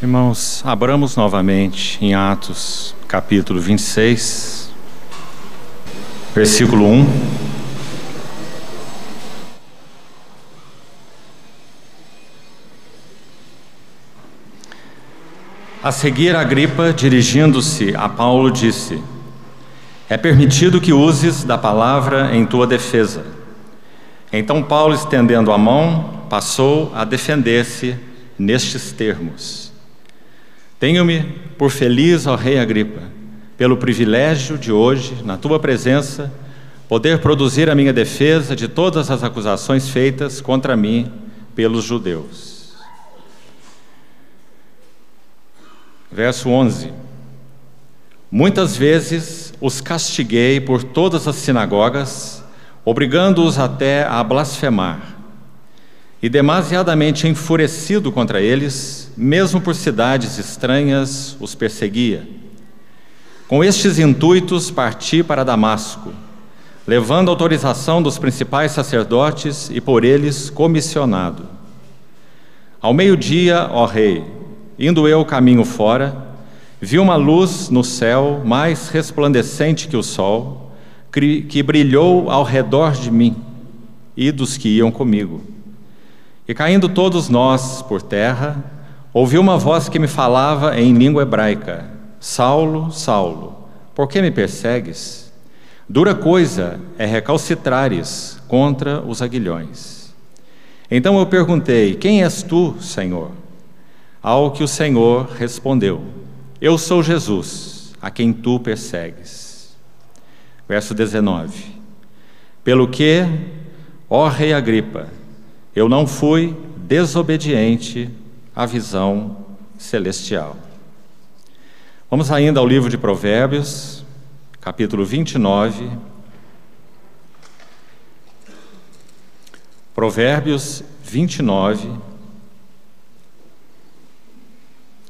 Irmãos, abramos novamente em Atos, capítulo 26, versículo 1. A seguir, Agripa, dirigindo-se a Paulo, disse: É permitido que uses da palavra em tua defesa. Então Paulo, estendendo a mão, passou a defender-se nestes termos: Tenho-me por feliz, ó rei Agripa, pelo privilégio de hoje, na tua presença, poder produzir a minha defesa de todas as acusações feitas contra mim pelos judeus. Verso 11. Muitas vezes os castiguei por todas as sinagogas, obrigando-os até a blasfemar. E demasiadamente enfurecido contra eles, mesmo por cidades estranhas, os perseguia. Com estes intuitos parti para Damasco, levando autorização dos principais sacerdotes e por eles comissionado. Ao meio-dia, ó rei, indo eu caminho fora, vi uma luz no céu mais resplandecente que o sol, que brilhou ao redor de mim e dos que iam comigo. E caindo todos nós por terra, ouvi uma voz que me falava em língua hebraica: Saulo, Saulo, por que me persegues? Dura coisa é recalcitrares contra os aguilhões. Então eu perguntei: Quem és tu, Senhor? Ao que o Senhor respondeu: Eu sou Jesus, a quem tu persegues. Verso 19. Pelo que, ó rei Agripa, eu não fui desobediente à visão celestial. Vamos ainda ao livro de Provérbios, capítulo 29. Provérbios 29,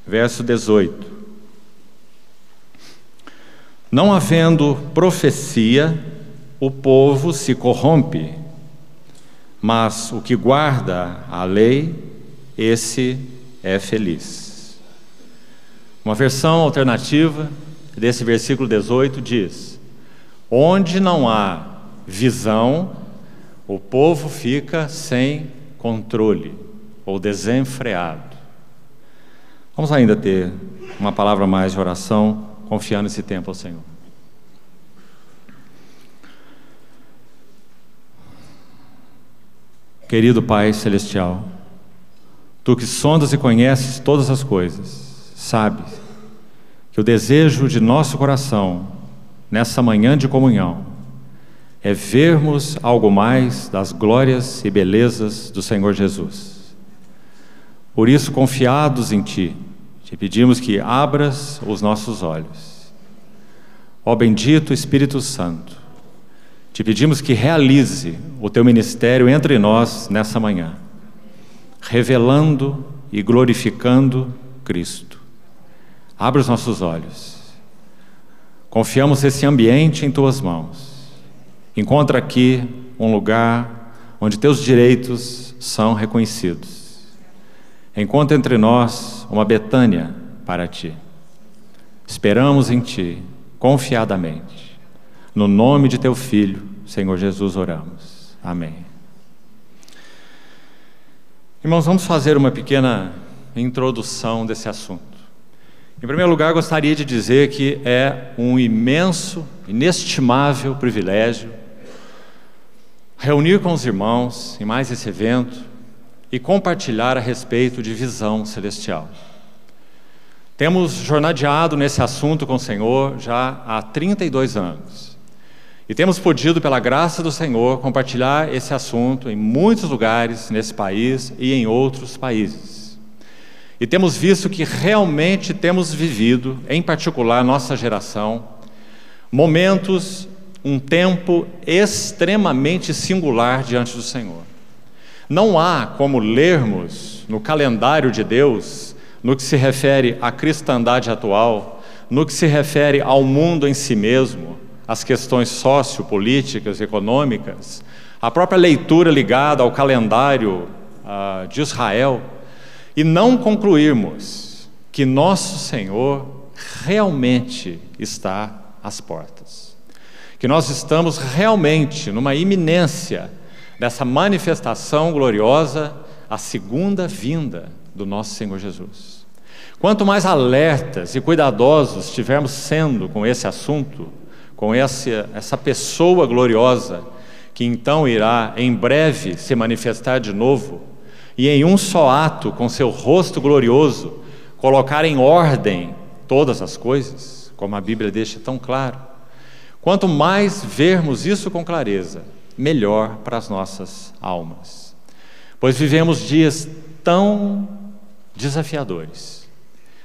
verso 18. Não havendo profecia, o povo se corrompe, mas o que guarda a lei, esse é feliz. Uma versão alternativa desse versículo 18 diz: Onde não há visão, o povo fica sem controle ou desenfreado. Vamos ainda ter uma palavra mais de oração, confiando esse tempo ao Senhor. Querido Pai Celestial, Tu que sondas e conheces todas as coisas, sabes que o desejo de nosso coração, nessa manhã de comunhão, é vermos algo mais das glórias e belezas do Senhor Jesus. Por isso, confiados em Ti, te pedimos que abras os nossos olhos. Ó bendito Espírito Santo, te pedimos que realize o Teu ministério entre nós nessa manhã, revelando e glorificando Cristo. Abre os nossos olhos. Confiamos esse ambiente em Tuas mãos. Encontra aqui um lugar onde Teus direitos são reconhecidos. Encontra entre nós uma Betânia para Ti. Esperamos em Ti, confiadamente. No nome de Teu Filho, Senhor Jesus, oramos. Amém. Irmãos, vamos fazer uma pequena introdução desse assunto. Em primeiro lugar, gostaria de dizer que é um imenso, inestimável privilégio reunir com os irmãos em mais esse evento e compartilhar a respeito de visão celestial. Temos jornadeado nesse assunto com o Senhor já há 32 anos. E temos podido, pela graça do Senhor, compartilhar esse assunto em muitos lugares nesse país e em outros países. E temos visto que realmente temos vivido, em particular nossa geração, momentos, um tempo extremamente singular diante do Senhor. Não há como lermos no calendário de Deus, no que se refere à cristandade atual, no que se refere ao mundo em si mesmo, as questões sociopolíticas, econômicas, a própria leitura ligada ao calendário de Israel, e não concluirmos que nosso Senhor realmente está às portas. Que nós estamos realmente numa iminência dessa manifestação gloriosa, a segunda vinda do nosso Senhor Jesus. Quanto mais alertas e cuidadosos estivermos sendo com esse assunto, com essa pessoa gloriosa, que então irá em breve se manifestar de novo, e em um só ato, com seu rosto glorioso, colocar em ordem todas as coisas, como a Bíblia deixa tão claro. Quanto mais vermos isso com clareza, melhor para as nossas almas. Pois vivemos dias tão desafiadores,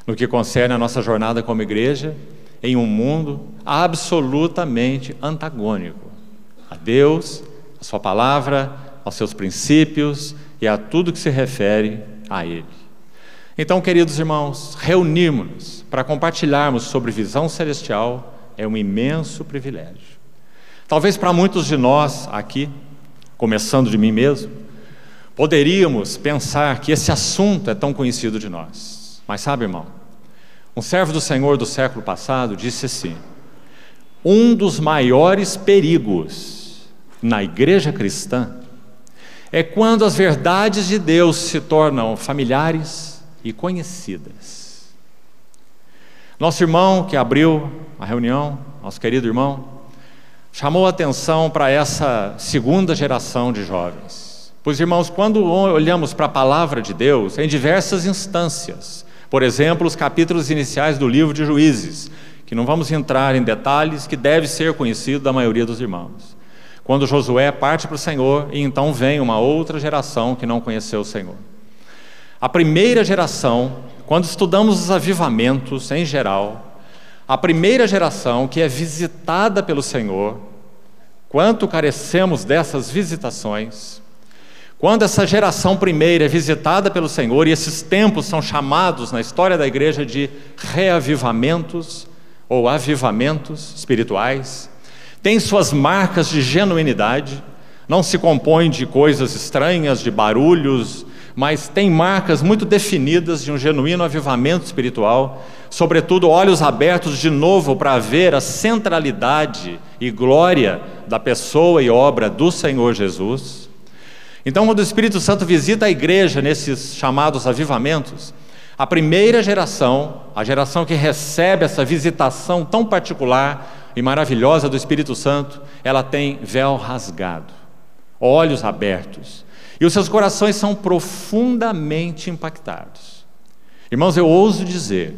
no que concerne a nossa jornada como igreja, em um mundo absolutamente antagônico a Deus, a sua palavra, aos seus princípios e a tudo que se refere a Ele. Então, queridos irmãos, reunirmos-nos para compartilharmos sobre visão celestial é um imenso privilégio. Talvez para muitos de nós aqui, começando de mim mesmo, poderíamos pensar que esse assunto é tão conhecido de nós. Mas sabe, irmão, um servo do Senhor do século passado disse assim: um dos maiores perigos na igreja cristã é quando as verdades de Deus se tornam familiares e conhecidas. Nosso irmão que abriu a reunião, nosso querido irmão, chamou a atenção para essa segunda geração de jovens. Pois, irmãos, quando olhamos para a palavra de Deus, em diversas instâncias, por exemplo, os capítulos iniciais do livro de Juízes, que não vamos entrar em detalhes, que deve ser conhecido da maioria dos irmãos. Quando Josué parte para o Senhor, e então vem uma outra geração que não conheceu o Senhor. A primeira geração, quando estudamos os avivamentos em geral, a primeira geração que é visitada pelo Senhor, quanto carecemos dessas visitações, quando essa geração primeira é visitada pelo Senhor, e esses tempos são chamados na história da igreja de reavivamentos ou avivamentos espirituais, tem suas marcas de genuinidade, não se compõe de coisas estranhas, de barulhos, mas tem marcas muito definidas de um genuíno avivamento espiritual, sobretudo olhos abertos de novo para ver a centralidade e glória da pessoa e obra do Senhor Jesus. Então, quando o Espírito Santo visita a igreja nesses chamados avivamentos, a primeira geração, a geração que recebe essa visitação tão particular e maravilhosa do Espírito Santo, ela tem véu rasgado, olhos abertos, e os seus corações são profundamente impactados. Irmãos, eu ouso dizer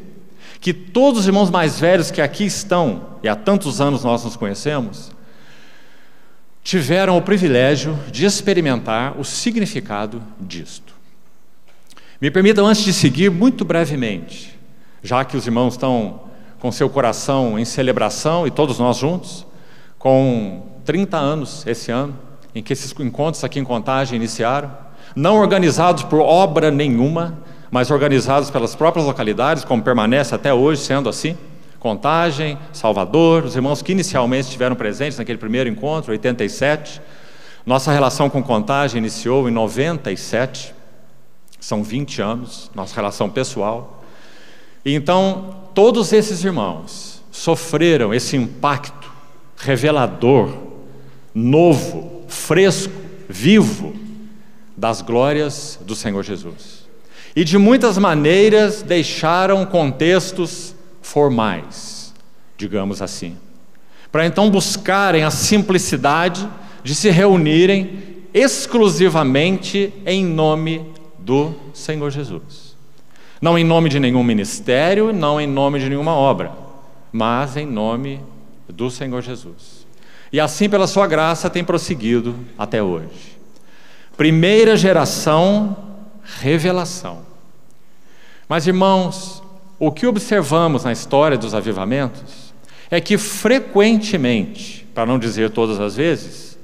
que todos os irmãos mais velhos que aqui estão, e há tantos anos nós nos conhecemos, tiveram o privilégio de experimentar o significado disto. Me permitam, antes de seguir, muito brevemente, já que os irmãos estão com seu coração em celebração, e todos nós juntos, com 30 anos esse ano, em que esses encontros aqui em Contagem iniciaram, não organizados por obra nenhuma, mas organizados pelas próprias localidades, como permanece até hoje sendo assim, Contagem, Salvador, os irmãos que inicialmente estiveram presentes naquele primeiro encontro, 87, nossa relação com Contagem iniciou em 97, são 20 anos, nossa relação pessoal. E então, todos esses irmãos sofreram esse impacto revelador, novo, fresco, vivo, das glórias do Senhor Jesus. E de muitas maneiras deixaram contextos formais, digamos assim, para então buscarem a simplicidade de se reunirem exclusivamente em nome do Senhor Jesus. Não em nome de nenhum ministério, não em nome de nenhuma obra, mas em nome do Senhor Jesus. E assim, pela sua graça, tem prosseguido até hoje. Primeira geração, revelação. Mas, irmãos, o que observamos na história dos avivamentos é que frequentemente, para não dizer todas as vezes,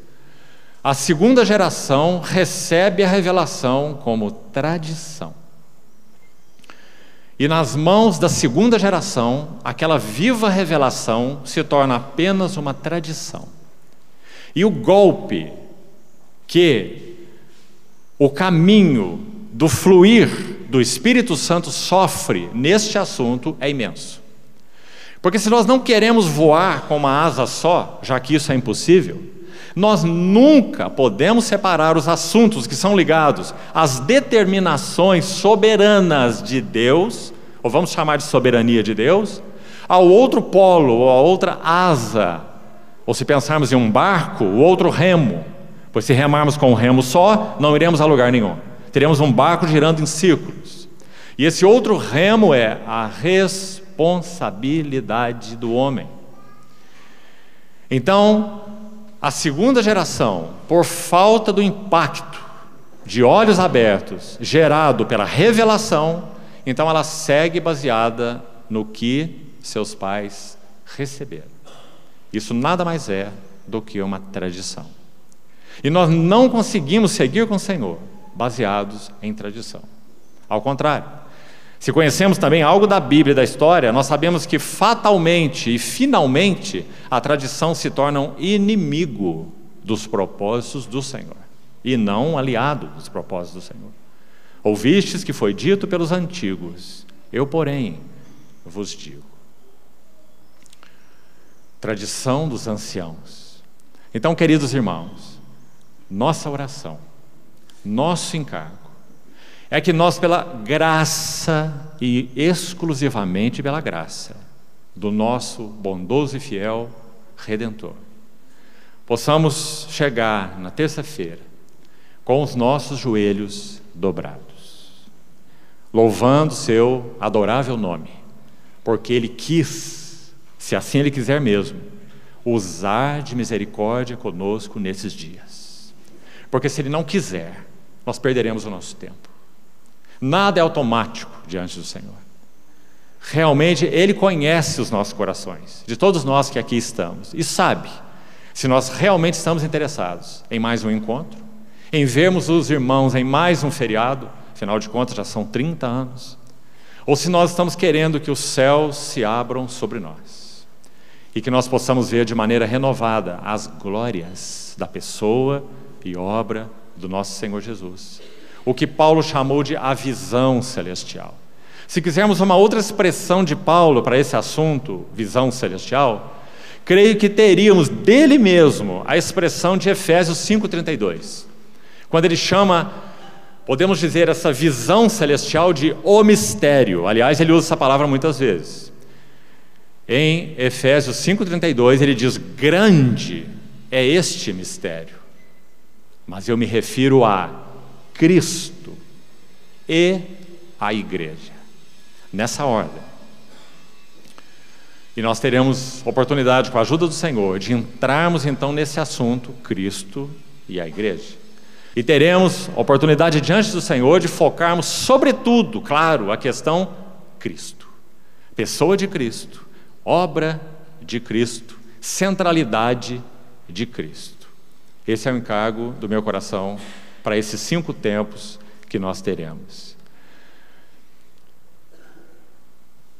a segunda geração recebe a revelação como tradição. E nas mãos da segunda geração, aquela viva revelação se torna apenas uma tradição. E o golpe que o caminho do fluir do Espírito Santo sofre neste assunto é imenso. Porque se nós não queremos voar com uma asa só, já que isso é impossível, nós nunca podemos separar os assuntos que são ligados às determinações soberanas de Deus, ou vamos chamar de soberania de Deus, ao outro polo, ou a outra asa, ou se pensarmos em um barco, o outro remo, pois se remarmos com um remo só, não iremos a lugar nenhum. Teremos um barco girando em círculos. E esse outro remo é a responsabilidade do homem. Então, a segunda geração, por falta do impacto de olhos abertos, gerado pela revelação, então ela segue baseada no que seus pais receberam. Isso nada mais é do que uma tradição. E nós não conseguimos seguir com o Senhor baseados em tradição. Ao contrário, se conhecemos também algo da Bíblia e da história, nós sabemos que fatalmente e finalmente a tradição se torna um inimigo dos propósitos do Senhor e não um aliado dos propósitos do Senhor. Ouvistes que foi dito pelos antigos, eu, porém, vos digo. Tradição dos anciãos. Então, queridos irmãos, nossa oração, nosso encargo, é que nós, pela graça e exclusivamente pela graça do nosso bondoso e fiel Redentor, possamos chegar na terça-feira com os nossos joelhos dobrados, louvando seu adorável nome, porque Ele quis, se assim Ele quiser mesmo, usar de misericórdia conosco nesses dias. Porque se Ele não quiser, nós perderemos o nosso tempo. Nada é automático diante do Senhor. Realmente Ele conhece os nossos corações, de todos nós que aqui estamos, e sabe se nós realmente estamos interessados em mais um encontro, em vermos os irmãos em mais um feriado, afinal de contas já são 30 anos, ou se nós estamos querendo que os céus se abram sobre nós e que nós possamos ver de maneira renovada as glórias da pessoa e obra do nosso Senhor Jesus, o que Paulo chamou de a visão celestial. Se quisermos uma outra expressão de Paulo para esse assunto, visão celestial, creio que teríamos dele mesmo a expressão de Efésios 5,32, quando ele chama, podemos dizer, essa visão celestial de o mistério. Aliás, ele usa essa palavra muitas vezes. Em Efésios 5,32 ele diz, grande é este mistério, mas eu me refiro a Cristo e a igreja, nessa ordem. E nós teremos oportunidade, com a ajuda do Senhor, de entrarmos então nesse assunto, Cristo e a igreja. E teremos oportunidade diante do Senhor de focarmos sobretudo, claro, a questão Cristo, pessoa de Cristo, obra de Cristo, centralidade de Cristo. Esse é o encargo do meu coração para esses 5 tempos que nós teremos.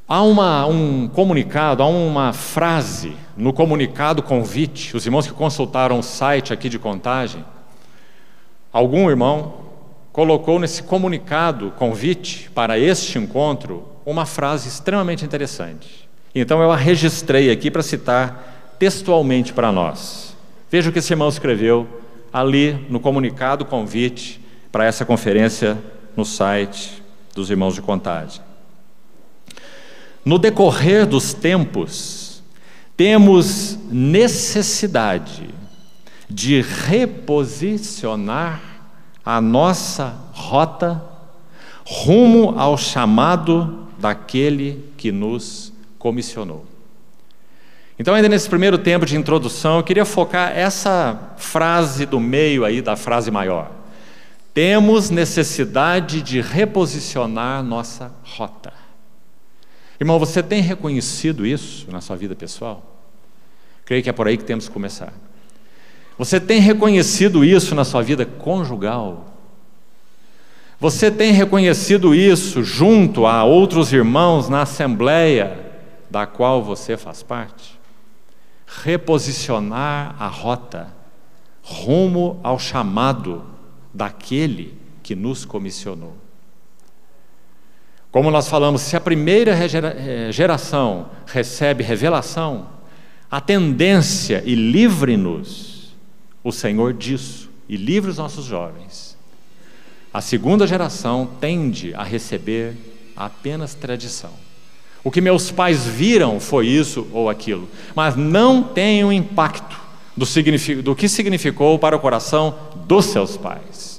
Há um comunicado, há uma frase no comunicado convite, os irmãos que consultaram o site aqui de Contagem, algum irmão colocou nesse comunicado convite para este encontro uma frase extremamente interessante. Então eu a registrei aqui para citar textualmente para nós. Veja o que esse irmão escreveu ali no comunicado convite para essa conferência no site dos irmãos de Contagem. No decorrer dos tempos, temos necessidade de reposicionar a nossa rota rumo ao chamado daquele que nos comissionou. Então, ainda nesse primeiro tempo de introdução, eu queria focar essa frase do meio aí da frase maior. Temos necessidade de reposicionar nossa rota. Irmão, você tem reconhecido isso na sua vida pessoal? Creio que é por aí que temos que começar. Você tem reconhecido isso na sua vida conjugal? Você tem reconhecido isso junto a outros irmãos na assembleia da qual você faz parte? Reposicionar a rota rumo ao chamado daquele que nos comissionou. Como nós falamos, se a primeira geração recebe revelação, a tendência, e livre-nos o Senhor disso, e livre os nossos jovens. A segunda geração tende a receber apenas tradição. O que meus pais viram foi isso ou aquilo, mas não tem o impacto do que significou para o coração dos seus pais.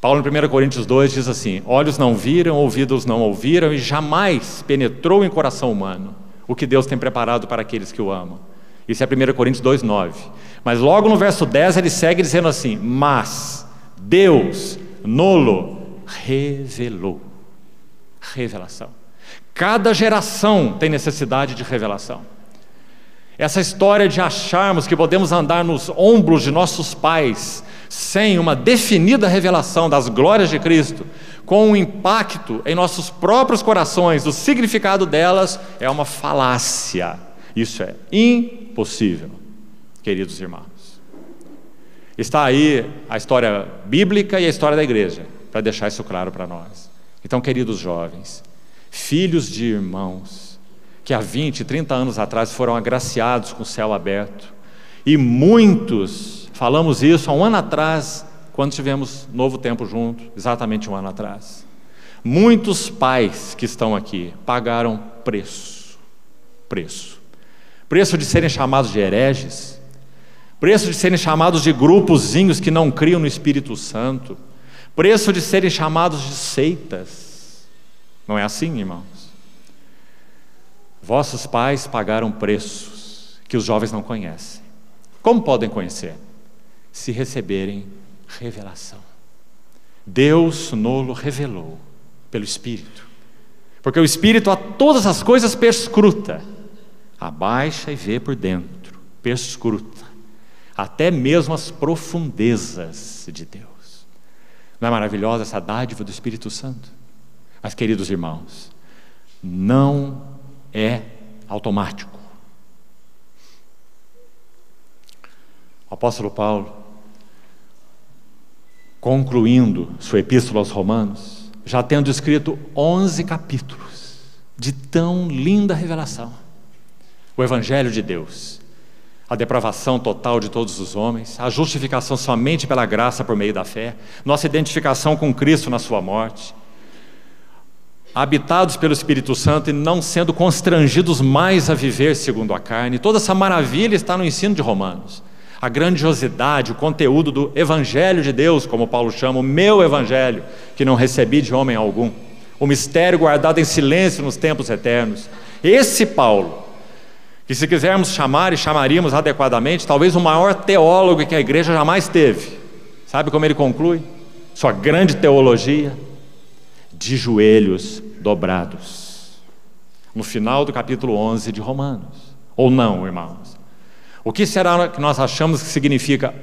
Paulo, em 1 Coríntios 2, diz assim: olhos não viram, ouvidos não ouviram, e jamais penetrou em coração humano o que Deus tem preparado para aqueles que o amam. Isso é 1 Coríntios 2, 9. Mas logo no verso 10 ele segue dizendo assim: mas Deus nolo revelou. Revelação. Cada geração tem necessidade de revelação. Essa história de acharmos que podemos andar nos ombros de nossos pais sem uma definida revelação das glórias de Cristo, com um impacto em nossos próprios corações do significado delas, é uma falácia. Isso é impossível, queridos irmãos. Está aí a história bíblica e a história da igreja, para deixar isso claro para nós. Então, queridos jovens, filhos de irmãos, que há 20, 30 anos atrás foram agraciados com o céu aberto, e muitos, falamos isso há um ano atrás, quando tivemos Novo Tempo junto, exatamente um ano atrás. Muitos pais que estão aqui pagaram preço de serem chamados de hereges, preço de serem chamados de grupozinhos que não criam no Espírito Santo, preço de serem chamados de seitas. Não é assim, irmãos? Vossos pais pagaram preços que os jovens não conhecem. Como podem conhecer? Se receberem revelação. Deus nolo revelou pelo Espírito, porque o Espírito a todas as coisas perscruta, abaixa e vê por dentro, perscruta, até mesmo as profundezas de Deus. Não é maravilhosa essa dádiva do Espírito Santo? Mas, queridos irmãos, não é automático. O apóstolo Paulo, concluindo sua epístola aos Romanos, já tendo escrito 11 capítulos de tão linda revelação, o Evangelho de Deus, a depravação total de todos os homens, a justificação somente pela graça por meio da fé, nossa identificação com Cristo na sua morte, habitados pelo Espírito Santo e não sendo constrangidos mais a viver segundo a carne. Toda essa maravilha está no ensino de Romanos. A grandiosidade, o conteúdo do Evangelho de Deus, como Paulo chama, o meu Evangelho, que não recebi de homem algum, o mistério guardado em silêncio nos tempos eternos. Esse Paulo, que se quisermos chamar e chamaríamos adequadamente, talvez o maior teólogo que a igreja jamais teve. Sabe como ele conclui sua grande teologia? De joelhos dobrados, no final do capítulo 11 de Romanos. Ou não, irmãos? O que será que nós achamos que significa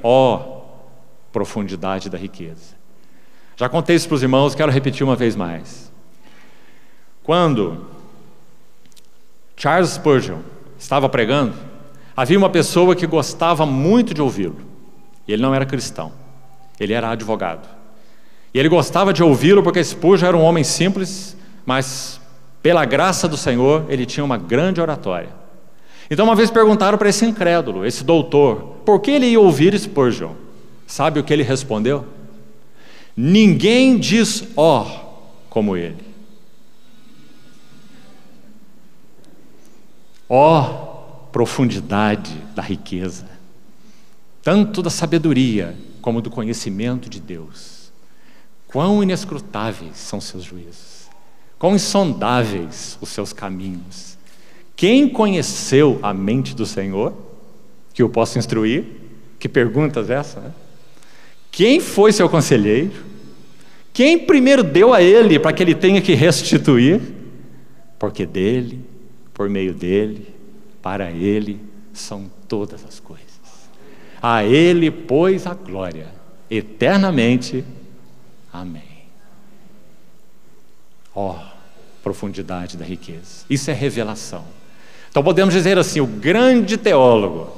profundidade da riqueza? Já contei isso para os irmãos, quero repetir uma vez mais. Quando Charles Spurgeon estava pregando, havia uma pessoa que gostava muito de ouvi-lo. Ele não era cristão, ele era advogado. E ele gostava de ouvi-lo porque Spurgeon era um homem simples, mas pela graça do Senhor ele tinha uma grande oratória. Então uma vez perguntaram para esse incrédulo, esse doutor, por que ele ia ouvir Spurgeon? Sabe o que ele respondeu? Ninguém diz como ele. Profundidade da riqueza, tanto da sabedoria como do conhecimento de Deus. Quão inescrutáveis são seus juízos, quão insondáveis os seus caminhos. Quem conheceu a mente do Senhor, que o possa instruir? Que perguntas essa, né? Quem foi seu conselheiro? Quem primeiro deu a ele para que ele tenha que restituir? Porque dele, por meio dele, para ele são todas as coisas. A ele, pois, a glória eternamente. Amém. Profundidade da riqueza. Isso é revelação. Então podemos dizer assim, o grande teólogo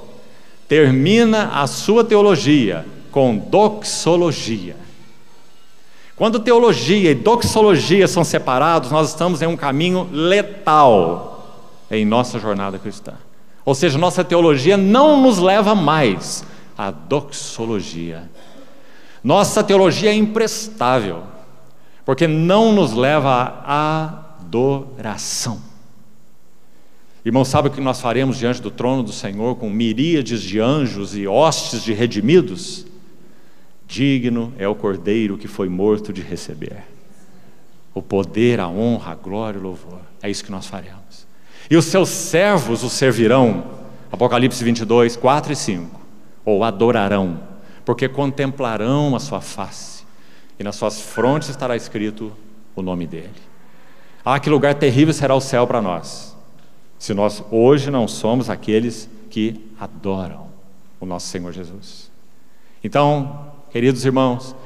termina a sua teologia com doxologia. Quando teologia e doxologia são separados, nós estamos em um caminho letal em nossa jornada cristã. Ou seja, nossa teologia não nos leva mais à doxologia. Nossa teologia é imprestável, porque não nos leva à adoração. Irmão, sabe o que nós faremos diante do trono do Senhor com miríades de anjos e hostes de redimidos? Digno é o Cordeiro que foi morto de receber o poder, a honra, a glória e o louvor. É isso que nós faremos. E os seus servos o servirão, Apocalipse 22, 4 e 5, ou adorarão, porque contemplarão a sua face, e nas suas frontes estará escrito o nome dele. Ah, que lugar terrível será o céu para nós, se nós hoje não somos aqueles que adoram o nosso Senhor Jesus. Então, queridos irmãos,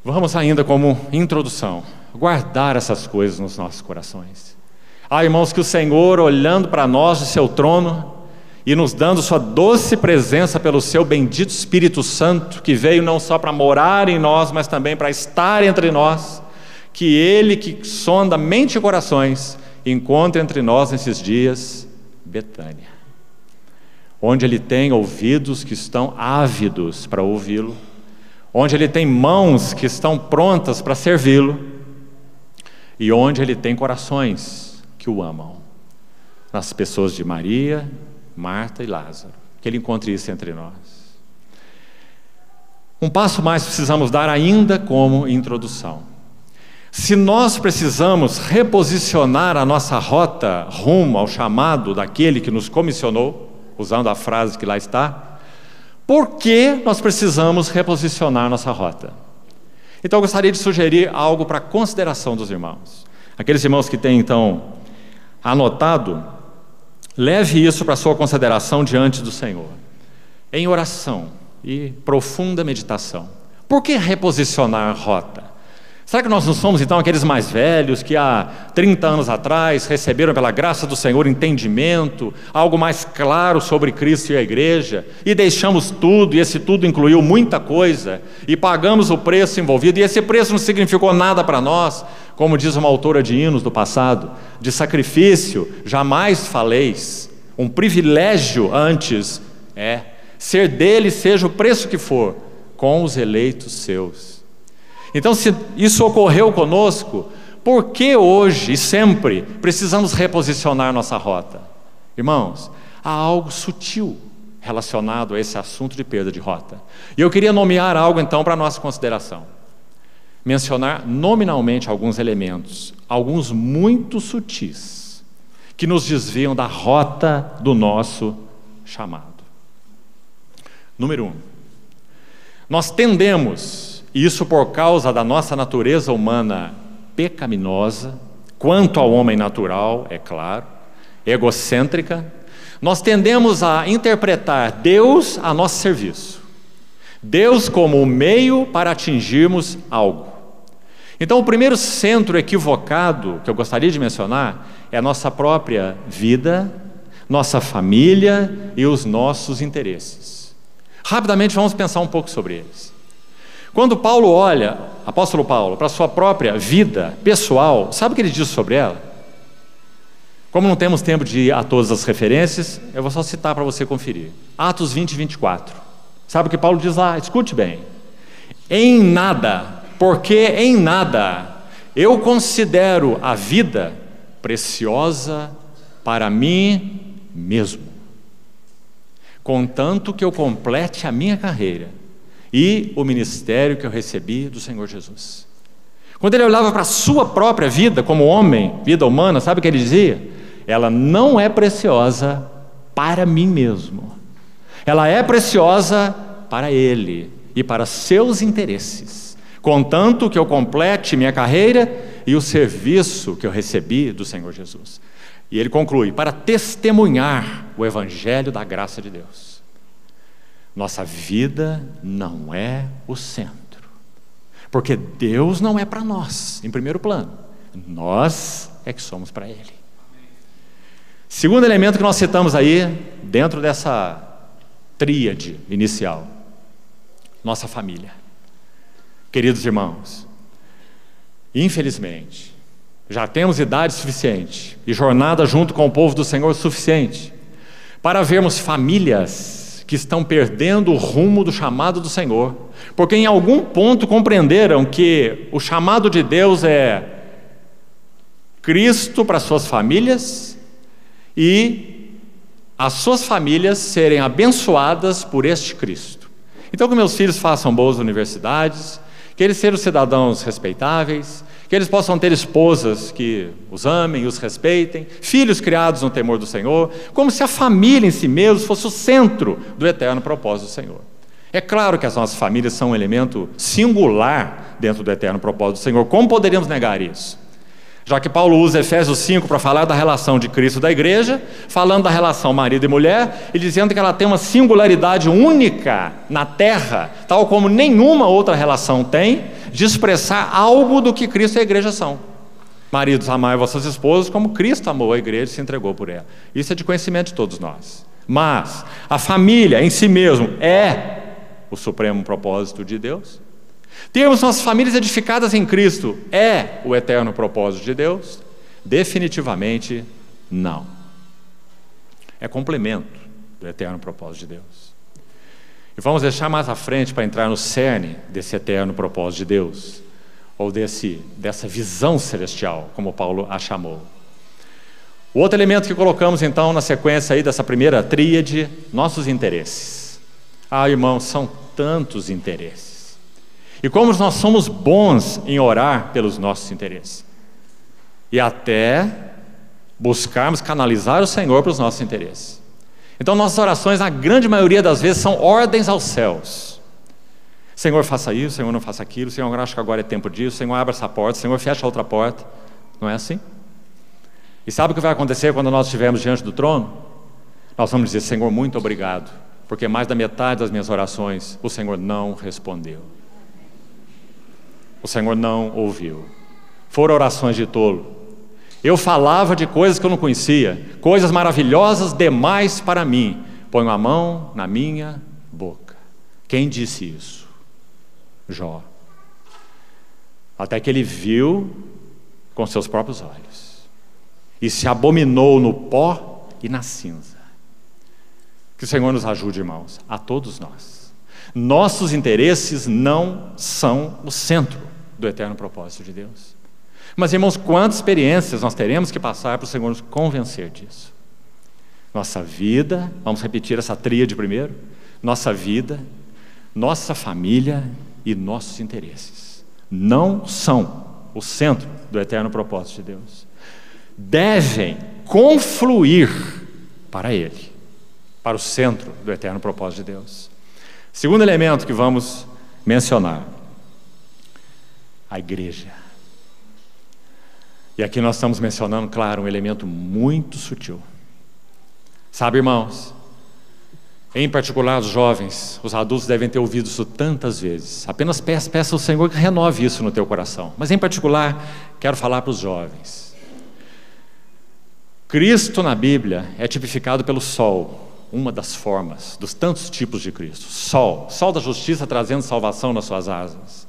vamos ainda como introdução, guardar essas coisas nos nossos corações. Ah, irmãos, que o Senhor, olhando para nós de seu trono e nos dando sua doce presença pelo seu bendito Espírito Santo, que veio não só para morar em nós, mas também para estar entre nós, que Ele que sonda mente e corações, encontre entre nós nesses dias Betânia, onde Ele tem ouvidos que estão ávidos para ouvi-lo, onde Ele tem mãos que estão prontas para servi-lo, e onde Ele tem corações que o amam, nas pessoas de Maria, Marta e Lázaro, que Ele encontre isso entre nós. Um passo mais precisamos dar ainda como introdução. Se nós precisamos reposicionar a nossa rota rumo ao chamado daquele que nos comissionou, usando a frase que lá está, por que nós precisamos reposicionar nossa rota? Então eu gostaria de sugerir algo para a consideração dos irmãos. Aqueles irmãos que têm então anotado, leve isso para a sua consideração diante do Senhor, em oração e profunda meditação. Por que reposicionar a rota? Será que nós não somos então aqueles mais velhos que há 30 anos atrás receberam pela graça do Senhor entendimento, algo mais claro sobre Cristo e a igreja, e deixamos tudo, e esse tudo incluiu muita coisa, e pagamos o preço envolvido, e esse preço não significou nada para nós, como diz uma autora de hinos do passado, de sacrifício jamais faleis, um privilégio antes é ser dele seja o preço que for, com os eleitos seus. Então, se isso ocorreu conosco, por que hoje e sempre precisamos reposicionar nossa rota? Irmãos, há algo sutil relacionado a esse assunto de perda de rota. E eu queria nomear algo então para a nossa consideração. Mencionar nominalmente alguns elementos, alguns muito sutis, que nos desviam da rota do nosso chamado. Número 1. Nós tendemos, isso por causa da nossa natureza humana pecaminosa, quanto ao homem natural, é claro, egocêntrica, nós tendemos a interpretar Deus a nosso serviço. Deus como o meio para atingirmos algo. Então o primeiro centro equivocado que eu gostaria de mencionar é a nossa própria vida, nossa família e os nossos interesses. Rapidamente vamos pensar um pouco sobre eles. Quando Paulo olha, apóstolo Paulo, para a sua própria vida pessoal, sabe o que ele diz sobre ela? Como não temos tempo de ir a todas as referências, eu vou só citar para você conferir. Atos 20 e 24. Sabe o que Paulo diz lá? Escute bem. Em nada, porque em nada, eu considero a vida preciosa para mim mesmo, contanto que eu complete a minha carreira e o ministério que eu recebi do Senhor Jesus. Quando ele olhava para a sua própria vida como homem, vida humana, sabe o que ele dizia? Ela não é preciosa para mim mesmo. Ela é preciosa para ele e para seus interesses, contanto que eu complete minha carreira e o serviço que eu recebi do Senhor Jesus. E ele conclui, para testemunhar o evangelho da graça de Deus. Nossa vida não é o centro, porque Deus não é para nós, em primeiro plano, nós é que somos para Ele. Segundo elemento que nós citamos aí, dentro dessa tríade inicial, nossa família. Queridos irmãos, Infelizmente, já temos idade suficiente e jornada junto com o povo do Senhor suficiente para vermos famílias que estão perdendo o rumo do chamado do Senhor, porque em algum ponto compreenderam que o chamado de Deus é Cristo para suas famílias e as suas famílias serem abençoadas por este Cristo. Então, que meus filhos façam boas universidades, que eles sejam cidadãos respeitáveis, que eles possam ter esposas que os amem e os respeitem, filhos criados no temor do Senhor, como se a família em si mesmo fosse o centro do eterno propósito do Senhor. É claro que as nossas famílias são um elemento singular dentro do eterno propósito do Senhor. Como poderíamos negar isso? Já que Paulo usa Efésios 5 para falar da relação de Cristo e da igreja, falando da relação marido e mulher, e dizendo que ela tem uma singularidade única na terra, tal como nenhuma outra relação tem, de expressar algo do que Cristo e a igreja são. Maridos, amai vossas esposas como Cristo amou a igreja e se entregou por ela. Isso é de conhecimento de todos nós. Mas a família em si mesmo é o supremo propósito de Deus. Termos nossas famílias edificadas em Cristo é o eterno propósito de Deus? Definitivamente não. É complemento do eterno propósito de Deus. E vamos deixar mais à frente para entrar no cerne desse eterno propósito de Deus, ou dessa visão celestial, como Paulo a chamou. O outro elemento que colocamos então na sequência aí dessa primeira tríade, nossos interesses. Irmãos, são tantos interesses. E como nós somos bons em orar pelos nossos interesses. E até buscarmos canalizar o Senhor para os nossos interesses. Então nossas orações, na grande maioria das vezes, são ordens aos céus. Senhor, faça isso, Senhor, não faça aquilo, Senhor, eu acho que agora é tempo disso, Senhor, abra essa porta, Senhor, fecha a outra porta. Não é assim? E sabe o que vai acontecer quando nós estivermos diante do trono? Nós vamos dizer, Senhor, muito obrigado, porque mais da metade das minhas orações, o Senhor não respondeu. O Senhor não ouviu. Foram orações de tolo. Eu falava de coisas que eu não conhecia, coisas maravilhosas demais para mim. Ponho a mão na minha boca. Quem disse isso? Jó. Até que ele viu com seus próprios olhos e se abominou no pó e na cinza. Que o Senhor nos ajude, irmãos, a todos nós. Nossos interesses não são o centro do eterno propósito de Deus. Mas, irmãos, quantas experiências nós teremos que passar para o Senhor nos convencer disso? Nossa vida, vamos repetir essa tríade primeiro, nossa vida, nossa família e nossos interesses não são o centro do eterno propósito de Deus. Devem confluir para Ele, para o centro do eterno propósito de Deus. Segundo elemento que vamos mencionar, a igreja. E aqui nós estamos mencionando, claro, um elemento muito sutil. Sabe, irmãos, em particular os jovens, os adultos devem ter ouvido isso tantas vezes. Apenas peça ao Senhor que renove isso no teu coração. Mas em particular, quero falar para os jovens. Cristo na Bíblia é tipificado pelo sol, uma das formas, dos tantos tipos de Cristo. Sol da justiça trazendo salvação nas suas asas.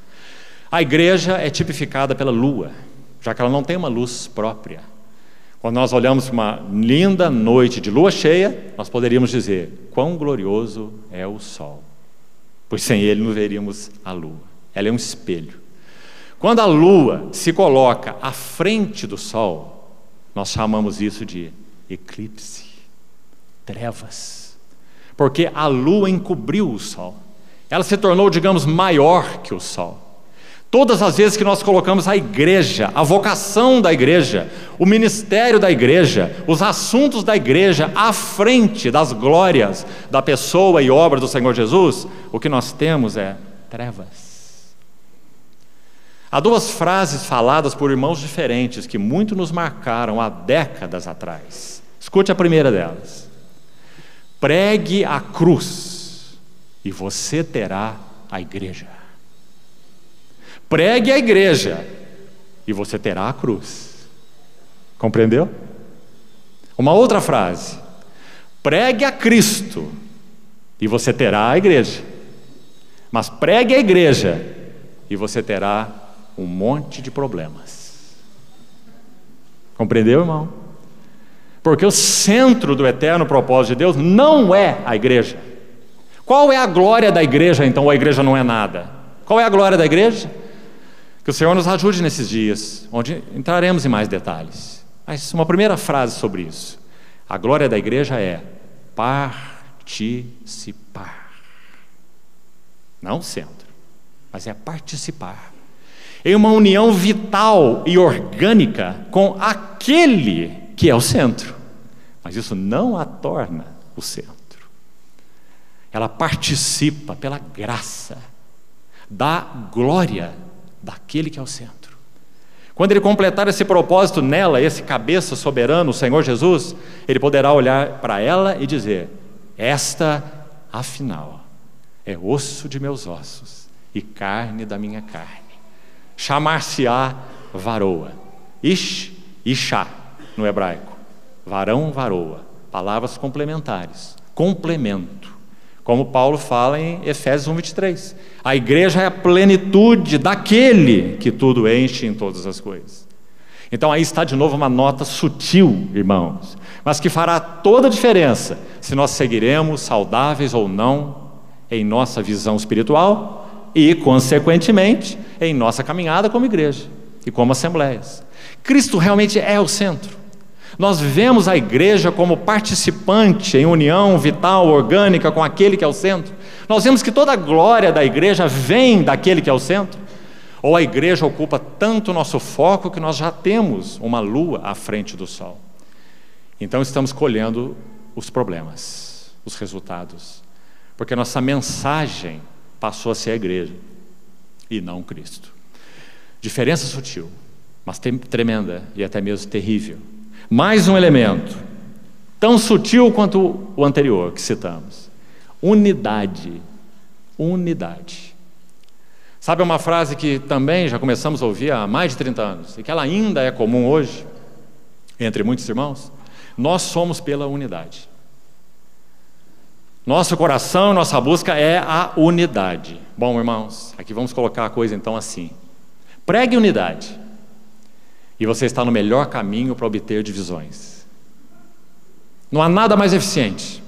A igreja é tipificada pela lua, já que ela não tem uma luz própria. Quando nós olhamos para uma linda noite de lua cheia, nós poderíamos dizer, quão glorioso é o sol, pois sem ele não veríamos a lua. Ela é um espelho. Quando a lua se coloca à frente do sol, nós chamamos isso de eclipse, trevas, porque a lua encobriu o sol. Ela se tornou, digamos, maior que o sol. Todas as vezes que nós colocamos a igreja, a vocação da igreja, o ministério da igreja, os assuntos da igreja à frente das glórias da pessoa e obra do Senhor Jesus, o que nós temos é trevas. Há duas frases faladas por irmãos diferentes que muito nos marcaram há décadas atrás. Escute a primeira delas. Pregue a cruz e você terá a igreja. Pregue a igreja e você terá a cruz. Compreendeu? Uma outra frase. Pregue a Cristo e você terá a igreja. Mas pregue a igreja e você terá um monte de problemas. Compreendeu, irmão? Porque o centro do eterno propósito de Deus não é a igreja. Qual é a glória da igreja, então, ou a igreja não é nada? Qual é a glória da igreja? Que o Senhor nos ajude nesses dias, onde entraremos em mais detalhes. Mas uma primeira frase sobre isso. A glória da igreja é participar. Não o centro, mas é participar. Em uma união vital e orgânica com aquele que é o centro. Mas isso não a torna o centro. Ela participa pela graça da glória daquele que é o centro. Quando ele completar esse propósito nela, esse cabeça soberano, o Senhor Jesus, ele poderá olhar para ela e dizer: esta, afinal, é osso de meus ossos e carne da minha carne. Chamar-se-á varoa. Ish, ishá, no hebraico. Varão, varoa. Palavras complementares. Complemento. Como Paulo fala em Efésios 1:23. A igreja é a plenitude daquele que tudo enche em todas as coisas. Então aí está de novo uma nota sutil, irmãos, mas que fará toda a diferença se nós seguiremos saudáveis ou não em nossa visão espiritual e, consequentemente, em nossa caminhada como igreja e como assembleias. Cristo realmente é o centro. Nós vemos a igreja como participante em união vital, orgânica com aquele que é o centro. Nós vemos que toda a glória da igreja vem daquele que é o centro. Ou a igreja ocupa tanto o nosso foco que nós já temos uma lua à frente do sol. Então estamos colhendo os problemas, os resultados, porque nossa mensagem passou a ser a igreja e não Cristo. Diferença sutil, mas tremenda e até mesmo terrível. Mais um elemento, tão sutil quanto o anterior que citamos: unidade. Unidade. Sabe uma frase que também já começamos a ouvir há mais de 30 anos, e que ela ainda é comum hoje, entre muitos irmãos? Nós somos pela unidade. Nosso coração, nossa busca é a unidade. Bom, irmãos, aqui vamos colocar a coisa então assim: pregue unidade, e você está no melhor caminho para obter divisões. Não há nada mais eficiente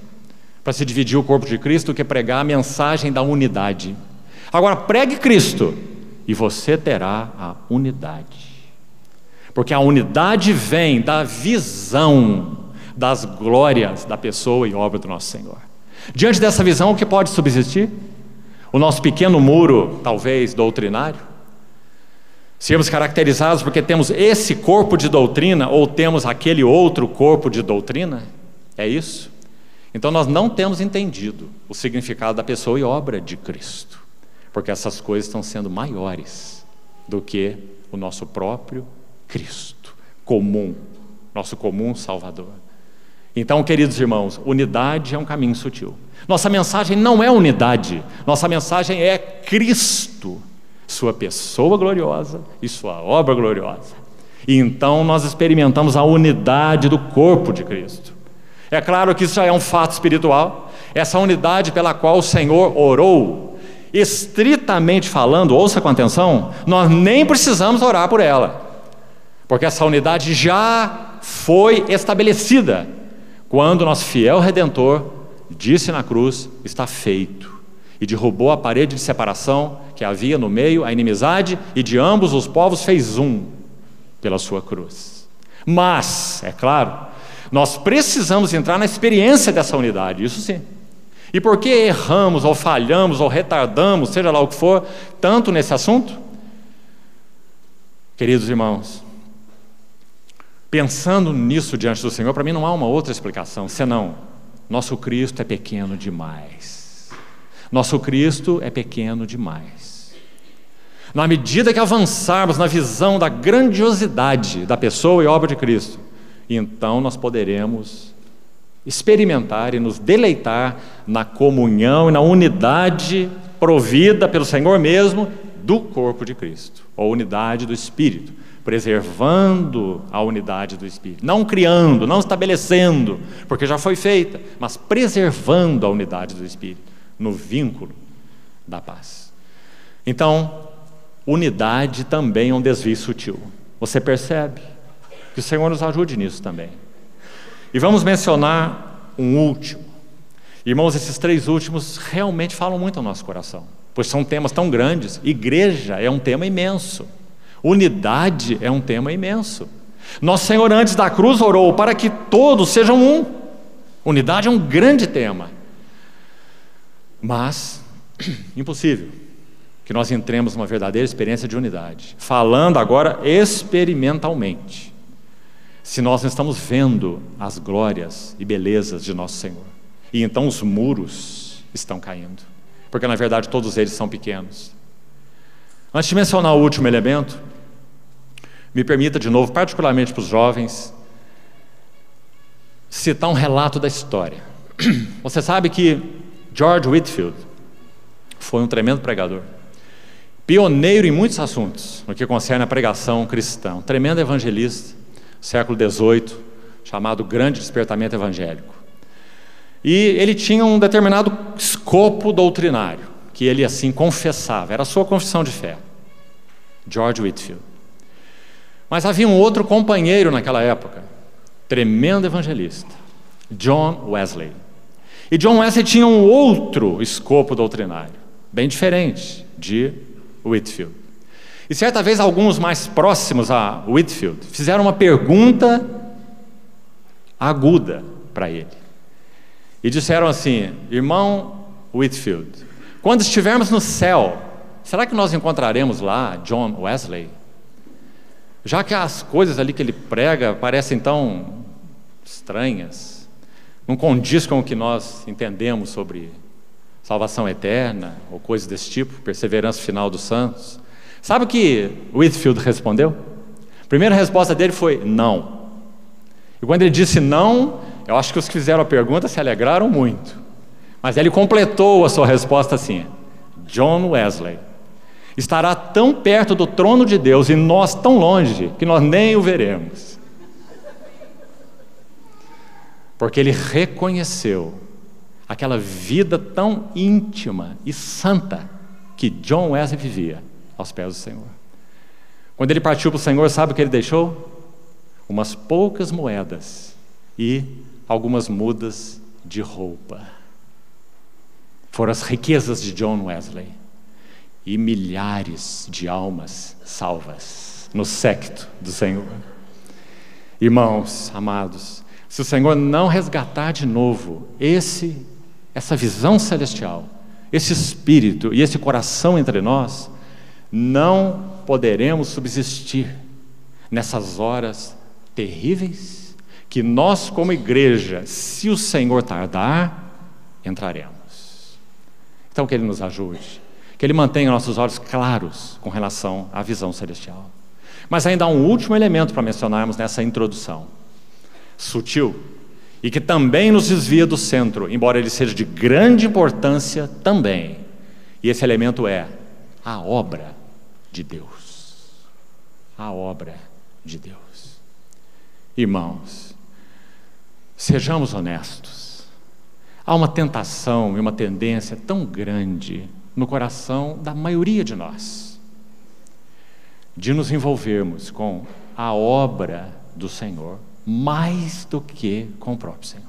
para se dividir o corpo de Cristo do que pregar a mensagem da unidade. Agora, pregue Cristo e você terá a unidade. Porque a unidade vem da visão das glórias da pessoa e obra do nosso Senhor. Diante dessa visão, o que pode subsistir? O nosso pequeno muro, talvez doutrinário? Sermos caracterizados porque temos esse corpo de doutrina ou temos aquele outro corpo de doutrina? É isso? Então nós não temos entendido o significado da pessoa e obra de Cristo, porque essas coisas estão sendo maiores do que o nosso próprio Cristo comum, nosso comum Salvador. Então, queridos irmãos, unidade é um caminho sutil. Nossa mensagem não é unidade, nossa mensagem é Cristo, sua pessoa gloriosa e sua obra gloriosa. E então nós experimentamos a unidade do corpo de Cristo. É claro que isso já é um fato espiritual, essa unidade pela qual o Senhor orou, estritamente falando, ouça com atenção, nós nem precisamos orar por ela, porque essa unidade já foi estabelecida quando nosso fiel Redentor disse na cruz: está feito, e derrubou a parede de separação que havia no meio, a inimizade, e de ambos os povos fez um pela sua cruz. Mas, é claro, nós precisamos entrar na experiência dessa unidade, isso sim. E por que erramos, ou falhamos, ou retardamos, seja lá o que for, tanto nesse assunto? Queridos irmãos, pensando nisso diante do Senhor, para mim não há uma outra explicação, senão: nosso Cristo é pequeno demais. Nosso Cristo é pequeno demais. Na medida que avançarmos na visão da grandiosidade da pessoa e obra de Cristo, então nós poderemos experimentar e nos deleitar na comunhão e na unidade provida pelo Senhor mesmo do corpo de Cristo, ou unidade do Espírito, preservando a unidade do Espírito, não criando, não estabelecendo, porque já foi feita, mas preservando a unidade do Espírito no vínculo da paz. Então, unidade também é um desvio sutil. Você percebe? Que o Senhor nos ajude nisso também. E vamos mencionar um último. Irmãos, esses 3 últimos realmente falam muito ao nosso coração, pois são temas tão grandes. Igreja é um tema imenso. Unidade é um tema imenso. Nosso Senhor, antes da cruz, orou para que todos sejam um. Unidade é um grande tema. Mas, impossível que nós entremos numa verdadeira experiência de unidade, falando agora experimentalmente, se nós não estamos vendo as glórias e belezas de nosso Senhor. E então os muros estão caindo, porque na verdade todos eles são pequenos. Antes de mencionar o último elemento, me permita de novo, particularmente para os jovens, citar um relato da história. Você sabe que George Whitefield foi um tremendo pregador, pioneiro em muitos assuntos no que concerne a pregação cristã, um tremendo evangelista, século XVIII, chamado Grande Despertamento Evangélico. E ele tinha um determinado escopo doutrinário, que ele assim confessava, era a sua confissão de fé, George Whitefield. Mas havia um outro companheiro naquela época, tremendo evangelista, John Wesley. E John Wesley tinha um outro escopo doutrinário, bem diferente de Whitefield. E certa vez alguns mais próximos a Whitefield fizeram uma pergunta aguda para ele. E disseram assim: irmão Whitefield, quando estivermos no céu, será que nós encontraremos lá John Wesley? Já que as coisas ali que ele prega parecem tão estranhas, não condiz com o que nós entendemos sobre salvação eterna, ou coisas desse tipo, perseverança final dos santos. Sabe o que Whitefield respondeu? A primeira resposta dele foi não. E quando ele disse não, eu acho que os que fizeram a pergunta se alegraram muito. Mas ele completou a sua resposta assim: John Wesley estará tão perto do trono de Deus e nós tão longe que nós nem o veremos. Porque ele reconheceu aquela vida tão íntima e santa que John Wesley vivia aos pés do Senhor. Quando ele partiu para o Senhor, sabe o que ele deixou? Umas poucas moedas e algumas mudas de roupa. Foram as riquezas de John Wesley. E milhares de almas salvas no séquito do Senhor. Irmãos amados, se o Senhor não resgatar de novo essa visão celestial, esse espírito e esse coração entre nós, não poderemos subsistir nessas horas terríveis que nós, como igreja, se o Senhor tardar, entraremos. Então que Ele nos ajude, que Ele mantenha nossos olhos claros com relação à visão celestial. Mas ainda há um último elemento para mencionarmos nessa introdução, sutil, e que também nos desvia do centro, embora ele seja de grande importância também. E esse elemento é a obra de Deus. A obra de Deus. Irmãos, sejamos honestos. Há uma tentação e uma tendência tão grande no coração da maioria de nós, de nos envolvermos com a obra do Senhor, mais do que com o próprio Senhor.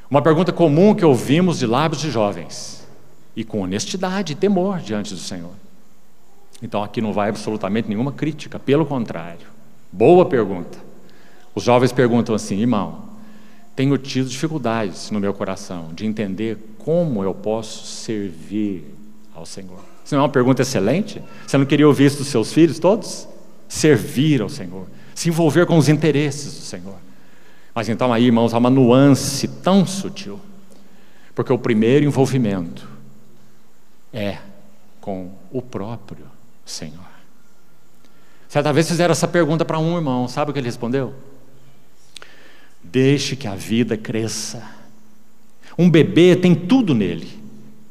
Uma pergunta comum que ouvimos de lábios de jovens, e com honestidade e temor diante do Senhor. Então aqui não vai absolutamente nenhuma crítica, pelo contrário, boa pergunta. Os jovens perguntam assim: irmão, tenho tido dificuldades no meu coração de entender como eu posso servir ao Senhor. Isso não é uma pergunta excelente? Você não queria ouvir isso dos seus filhos todos? Servir ao Senhor, se envolver com os interesses do Senhor. Mas então aí, irmãos, há uma nuance tão sutil, porque o primeiro envolvimento é com o próprio Senhor. Certa vez fizeram essa pergunta para um irmão, sabe o que ele respondeu? Deixe que a vida cresça. Um bebê tem tudo nele.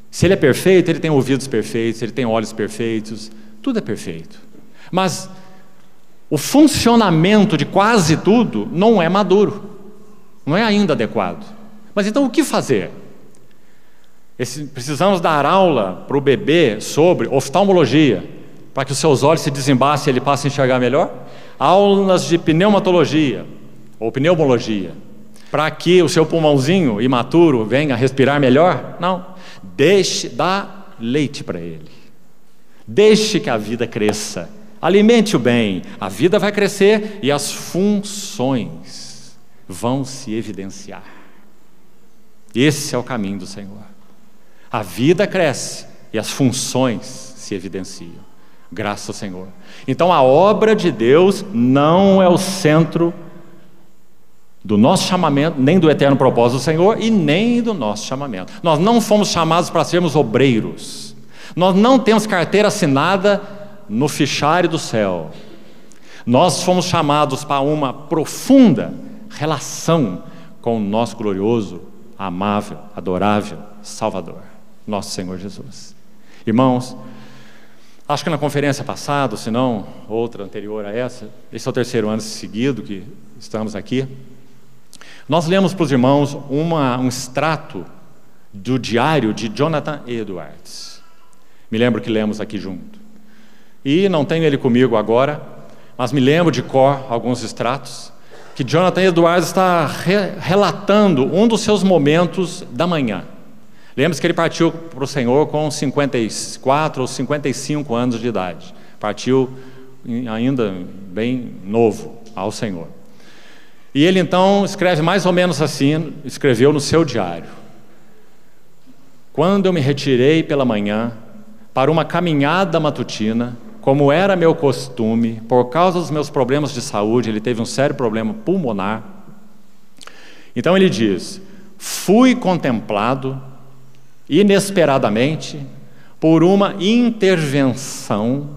Se ele é perfeito, ele tem ouvidos perfeitos, ele tem olhos perfeitos, tudo é perfeito. Mas o funcionamento de quase tudo não é maduro, não é ainda adequado. Mas então o que fazer? Precisamos dar aula para o bebê sobre oftalmologia, para que os seus olhos se desembaçem e ele passe a enxergar melhor. Aulas de pneumatologia ou pneumologia, para que o seu pulmãozinho imaturo venha a respirar melhor. Não, dá leite para ele. Deixe que a vida cresça. Alimente-o bem, a vida vai crescer e as funções vão se evidenciar. Esse é o caminho do Senhor. A vida cresce e as funções se evidenciam. Graças ao Senhor. Então a obra de Deus não é o centro do nosso chamamento, nem do eterno propósito do Senhor e nem do nosso chamamento. Nós não fomos chamados para sermos obreiros. Nós não temos carteira assinada no fichário do céu. Nós fomos chamados para uma profunda relação com o nosso glorioso, amável, adorável Salvador, nosso Senhor Jesus. Irmãos, acho que na conferência passada, se não outra anterior a essa, esse é o terceiro ano seguido que estamos aqui, nós lemos para os irmãos um extrato do diário de Jonathan Edwards. Me lembro que lemos aqui junto. E não tenho ele comigo agora, mas me lembro de cor alguns extratos, que Jonathan Edwards está relatando um dos seus momentos da manhã. Lembre-se que ele partiu para o Senhor com 54 ou 55 anos de idade. Partiu ainda bem novo ao Senhor. E ele então escreve mais ou menos assim, escreveu no seu diário: quando eu me retirei pela manhã para uma caminhada matutina, como era meu costume, por causa dos meus problemas de saúde, ele teve um sério problema pulmonar. Então ele diz: fui contemplado inesperadamente por uma intervenção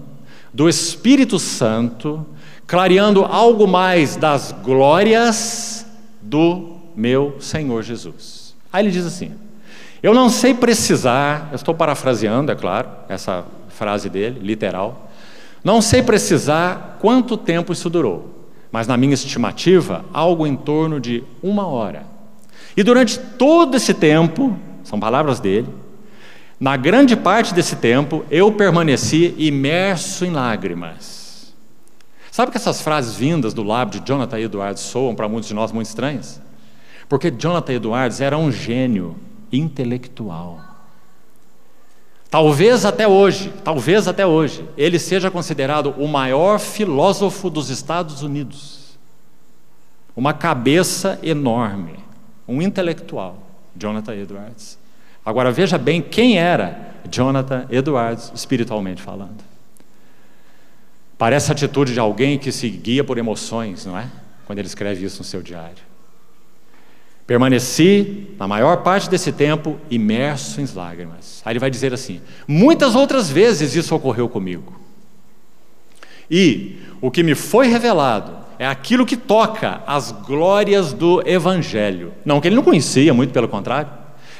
do Espírito Santo, clareando algo mais das glórias do meu Senhor Jesus. Aí ele diz assim: eu não sei precisar, eu estou parafraseando, é claro, essa frase dele, literal, não sei precisar quanto tempo isso durou, mas na minha estimativa, algo em torno de 1 hora. E durante todo esse tempo, são palavras dele, na grande parte desse tempo, eu permaneci imerso em lágrimas. Sabe que essas frases vindas do lábio de Jonathan Edwards soam para muitos de nós muito estranhas? Porque Jonathan Edwards era um gênio intelectual. Talvez até hoje, ele seja considerado o maior filósofo dos Estados Unidos. Uma cabeça enorme, um intelectual, Jonathan Edwards. Agora veja bem quem era Jonathan Edwards, espiritualmente falando. Parece a atitude de alguém que se guia por emoções, não é? Quando ele escreve isso no seu diário. Permaneci, na maior parte desse tempo, imerso em lágrimas. Aí ele vai dizer assim: muitas outras vezes isso ocorreu comigo. E o que me foi revelado é aquilo que toca as glórias do Evangelho. Não que ele não conhecia, muito pelo contrário,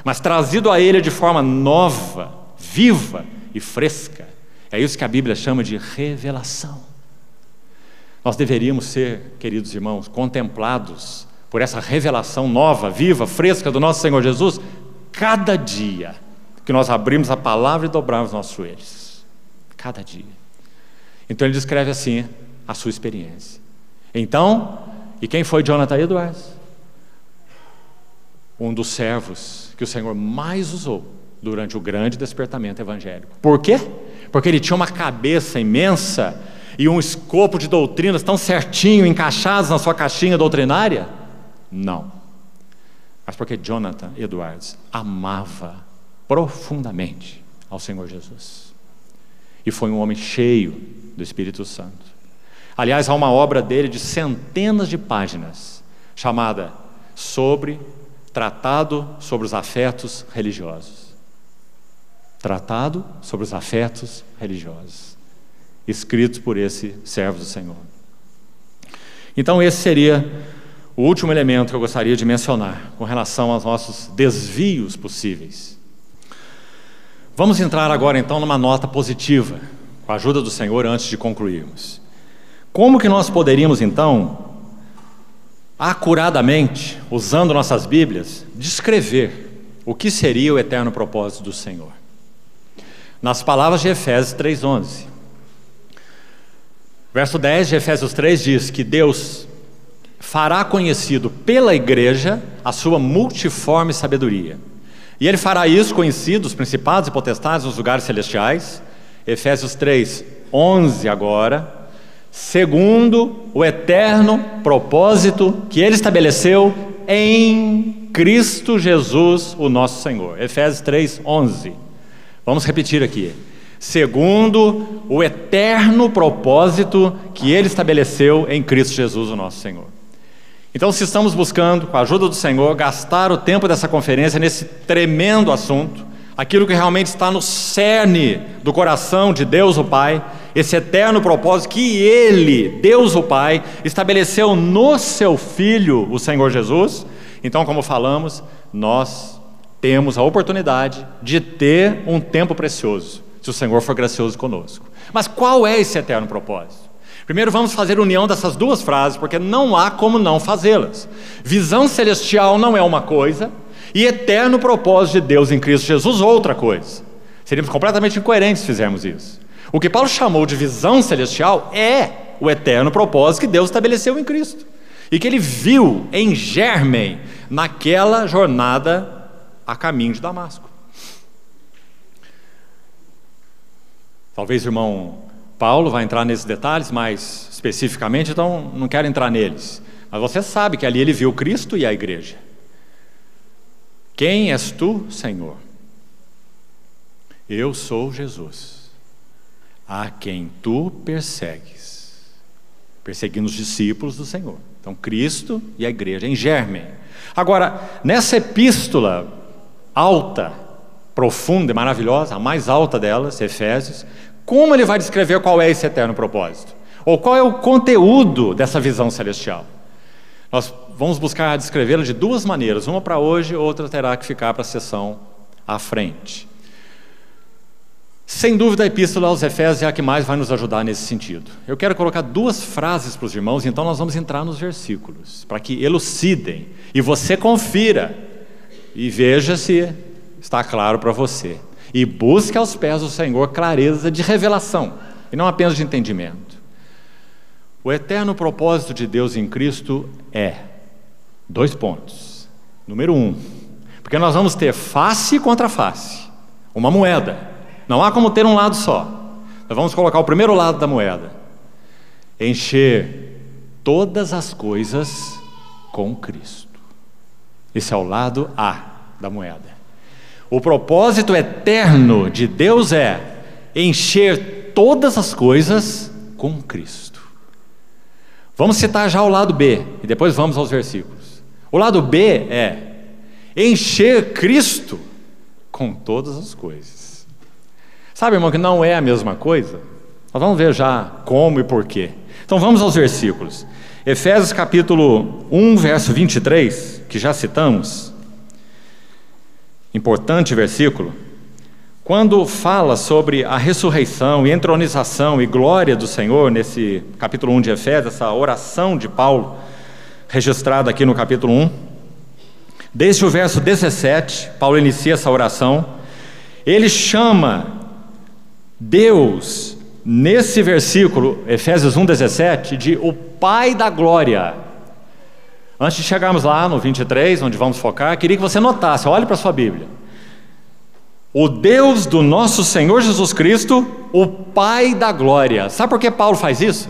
mas trazido a ele de forma nova, viva e fresca. É isso que a Bíblia chama de revelação. Nós deveríamos ser, queridos irmãos, contemplados por essa revelação nova, viva, fresca do nosso Senhor Jesus, cada dia que nós abrimos a palavra e dobramos nossos joelhos. Cada dia. Então ele descreve assim a sua experiência. Então, e quem foi Jonathan Edwards? Um dos servos que o Senhor mais usou durante o grande despertamento evangélico. Por quê? Porque ele tinha uma cabeça imensa e um escopo de doutrinas tão certinho, encaixados na sua caixinha doutrinária? Não. Mas porque Jonathan Edwards amava profundamente ao Senhor Jesus. E foi um homem cheio do Espírito Santo. Aliás, há uma obra dele de centenas de páginas, chamada Tratado sobre os Afetos Religiosos. Tratado sobre os Afetos Religiosos. Escrito por esse servo do Senhor. Então esse seria o último elemento que eu gostaria de mencionar com relação aos nossos desvios possíveis. Vamos entrar agora então numa nota positiva, com a ajuda do Senhor, antes de concluirmos. Como que nós poderíamos então, acuradamente, usando nossas Bíblias, descrever o que seria o eterno propósito do Senhor. Nas palavras de Efésios 3:11. Verso 10 de Efésios 3 diz que Deus fará conhecido pela igreja a sua multiforme sabedoria. E Ele fará isso conhecido, os principados e potestades nos lugares celestiais. Efésios 3:11 agora. Segundo o eterno propósito que Ele estabeleceu em Cristo Jesus, o nosso Senhor. Efésios 3:11. Vamos repetir aqui. Segundo o eterno propósito que Ele estabeleceu em Cristo Jesus, o nosso Senhor. Então, se estamos buscando, com a ajuda do Senhor, gastar o tempo dessa conferência nesse tremendo assunto, aquilo que realmente está no cerne do coração de Deus o Pai, esse eterno propósito que Ele, Deus o Pai, estabeleceu no Seu Filho, o Senhor Jesus. Então, como falamos, nós temos a oportunidade de ter um tempo precioso, se o Senhor for gracioso conosco. Mas qual é esse eterno propósito? Primeiro vamos fazer união dessas duas frases, porque não há como não fazê-las. Visão celestial não é uma coisa, e eterno propósito de Deus em Cristo Jesus outra coisa. Seríamos completamente incoerentes se fizermos isso. O que Paulo chamou de visão celestial é o eterno propósito que Deus estabeleceu em Cristo, e que Ele viu em germen naquela jornada a caminho de Damasco. Talvez o irmão Paulo vai entrar nesses detalhes mais especificamente, então não quero entrar neles. Mas você sabe que ali ele viu Cristo e a igreja. Quem és tu, Senhor? Eu sou Jesus, a quem tu persegues. Perseguindo os discípulos do Senhor. Então Cristo e a igreja em germen. Agora, nessa epístola alta, profunda e maravilhosa, a mais alta delas, Efésios, como ele vai descrever qual é esse eterno propósito? Ou qual é o conteúdo dessa visão celestial? Nós vamos buscar descrevê-la de duas maneiras, uma para hoje, outra terá que ficar para a sessão à frente. Sem dúvida, a epístola aos Efésios é a que mais vai nos ajudar nesse sentido. Eu quero colocar duas frases para os irmãos, então nós vamos entrar nos versículos, para que elucidem, e você confira, e veja se está claro para você. E busque aos pés do Senhor clareza de revelação, e não apenas de entendimento. O eterno propósito de Deus em Cristo é, 2 pontos. Número 1, porque nós vamos ter face contra face, uma moeda. Não há como ter um lado só. Nós vamos colocar o primeiro lado da moeda. Encher todas as coisas com Cristo. Esse é o lado A da moeda. O propósito eterno de Deus é encher todas as coisas com Cristo. Vamos citar já o lado B, e depois vamos aos versículos. O lado B é encher Cristo com todas as coisas. Sabe, irmão, que não é a mesma coisa? Nós vamos ver já como e porquê. Então vamos aos versículos. Efésios capítulo 1, verso 23, que já citamos. Importante versículo. Quando fala sobre a ressurreição e entronização e glória do Senhor, nesse capítulo 1 de Efésios, essa oração de Paulo, registrada aqui no capítulo 1, desde o verso 17, Paulo inicia essa oração. Ele chama Deus, nesse versículo, Efésios 1,17, de o Pai da Glória. Antes de chegarmos lá no 23, onde vamos focar, queria que você notasse, olhe para a sua Bíblia. O Deus do nosso Senhor Jesus Cristo, o Pai da Glória. Sabe por que Paulo faz isso?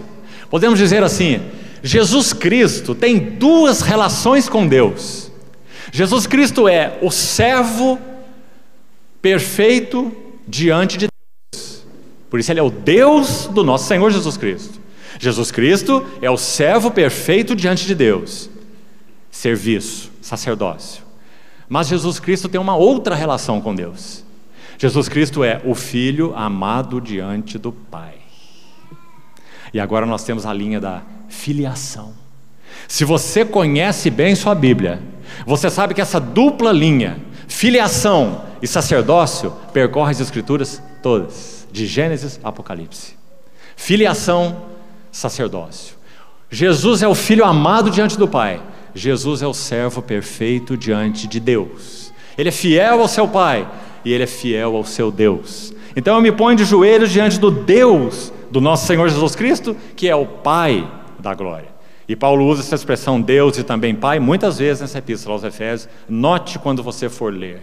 Podemos dizer assim, Jesus Cristo tem duas relações com Deus. Jesus Cristo é o servo perfeito diante de Deus. Por isso ele é o Deus do nosso Senhor Jesus Cristo. Jesus Cristo é o servo perfeito diante de Deus. Serviço, sacerdócio. Mas Jesus Cristo tem uma outra relação com Deus. Jesus Cristo é o Filho amado diante do Pai. E agora nós temos a linha da filiação. Se você conhece bem sua Bíblia, você sabe que essa dupla linha, filiação e sacerdócio, percorre as Escrituras todas. De Gênesis a Apocalipse. Filiação, sacerdócio. Jesus é o Filho amado diante do Pai. Jesus é o servo perfeito diante de Deus. Ele é fiel ao seu Pai e Ele é fiel ao seu Deus. Então eu me ponho de joelhos diante do Deus do nosso Senhor Jesus Cristo, que é o Pai da glória. E Paulo usa essa expressão Deus e também Pai muitas vezes nessa epístola aos Efésios. Note quando você for ler.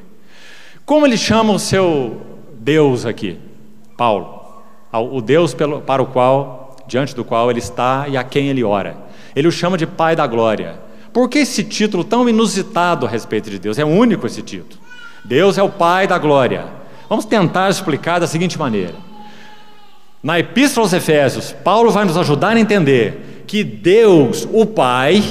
Como ele chama o seu Deus aqui? Paulo. O Deus para o qual, diante do qual ele está e a quem ele ora. Ele o chama de Pai da glória. Por que esse título tão inusitado a respeito de Deus? É único esse título. Deus é o Pai da glória. Vamos tentar explicar da seguinte maneira. Na Epístola aos Efésios, Paulo vai nos ajudar a entender que Deus, o Pai,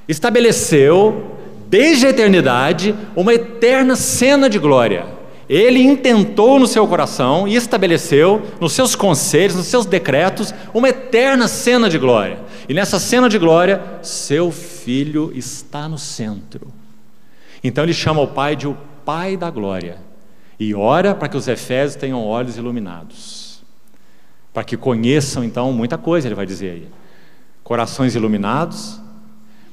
estabeleceu desde a eternidade uma eterna cena de glória. Ele intentou no seu coração e estabeleceu nos seus conselhos, nos seus decretos, uma eterna cena de glória. E nessa cena de glória, seu Filho está no centro. Então ele chama o Pai de o Pai da glória. E ora para que os Efésios tenham olhos iluminados. Para que conheçam então muita coisa, ele vai dizer aí. Corações iluminados,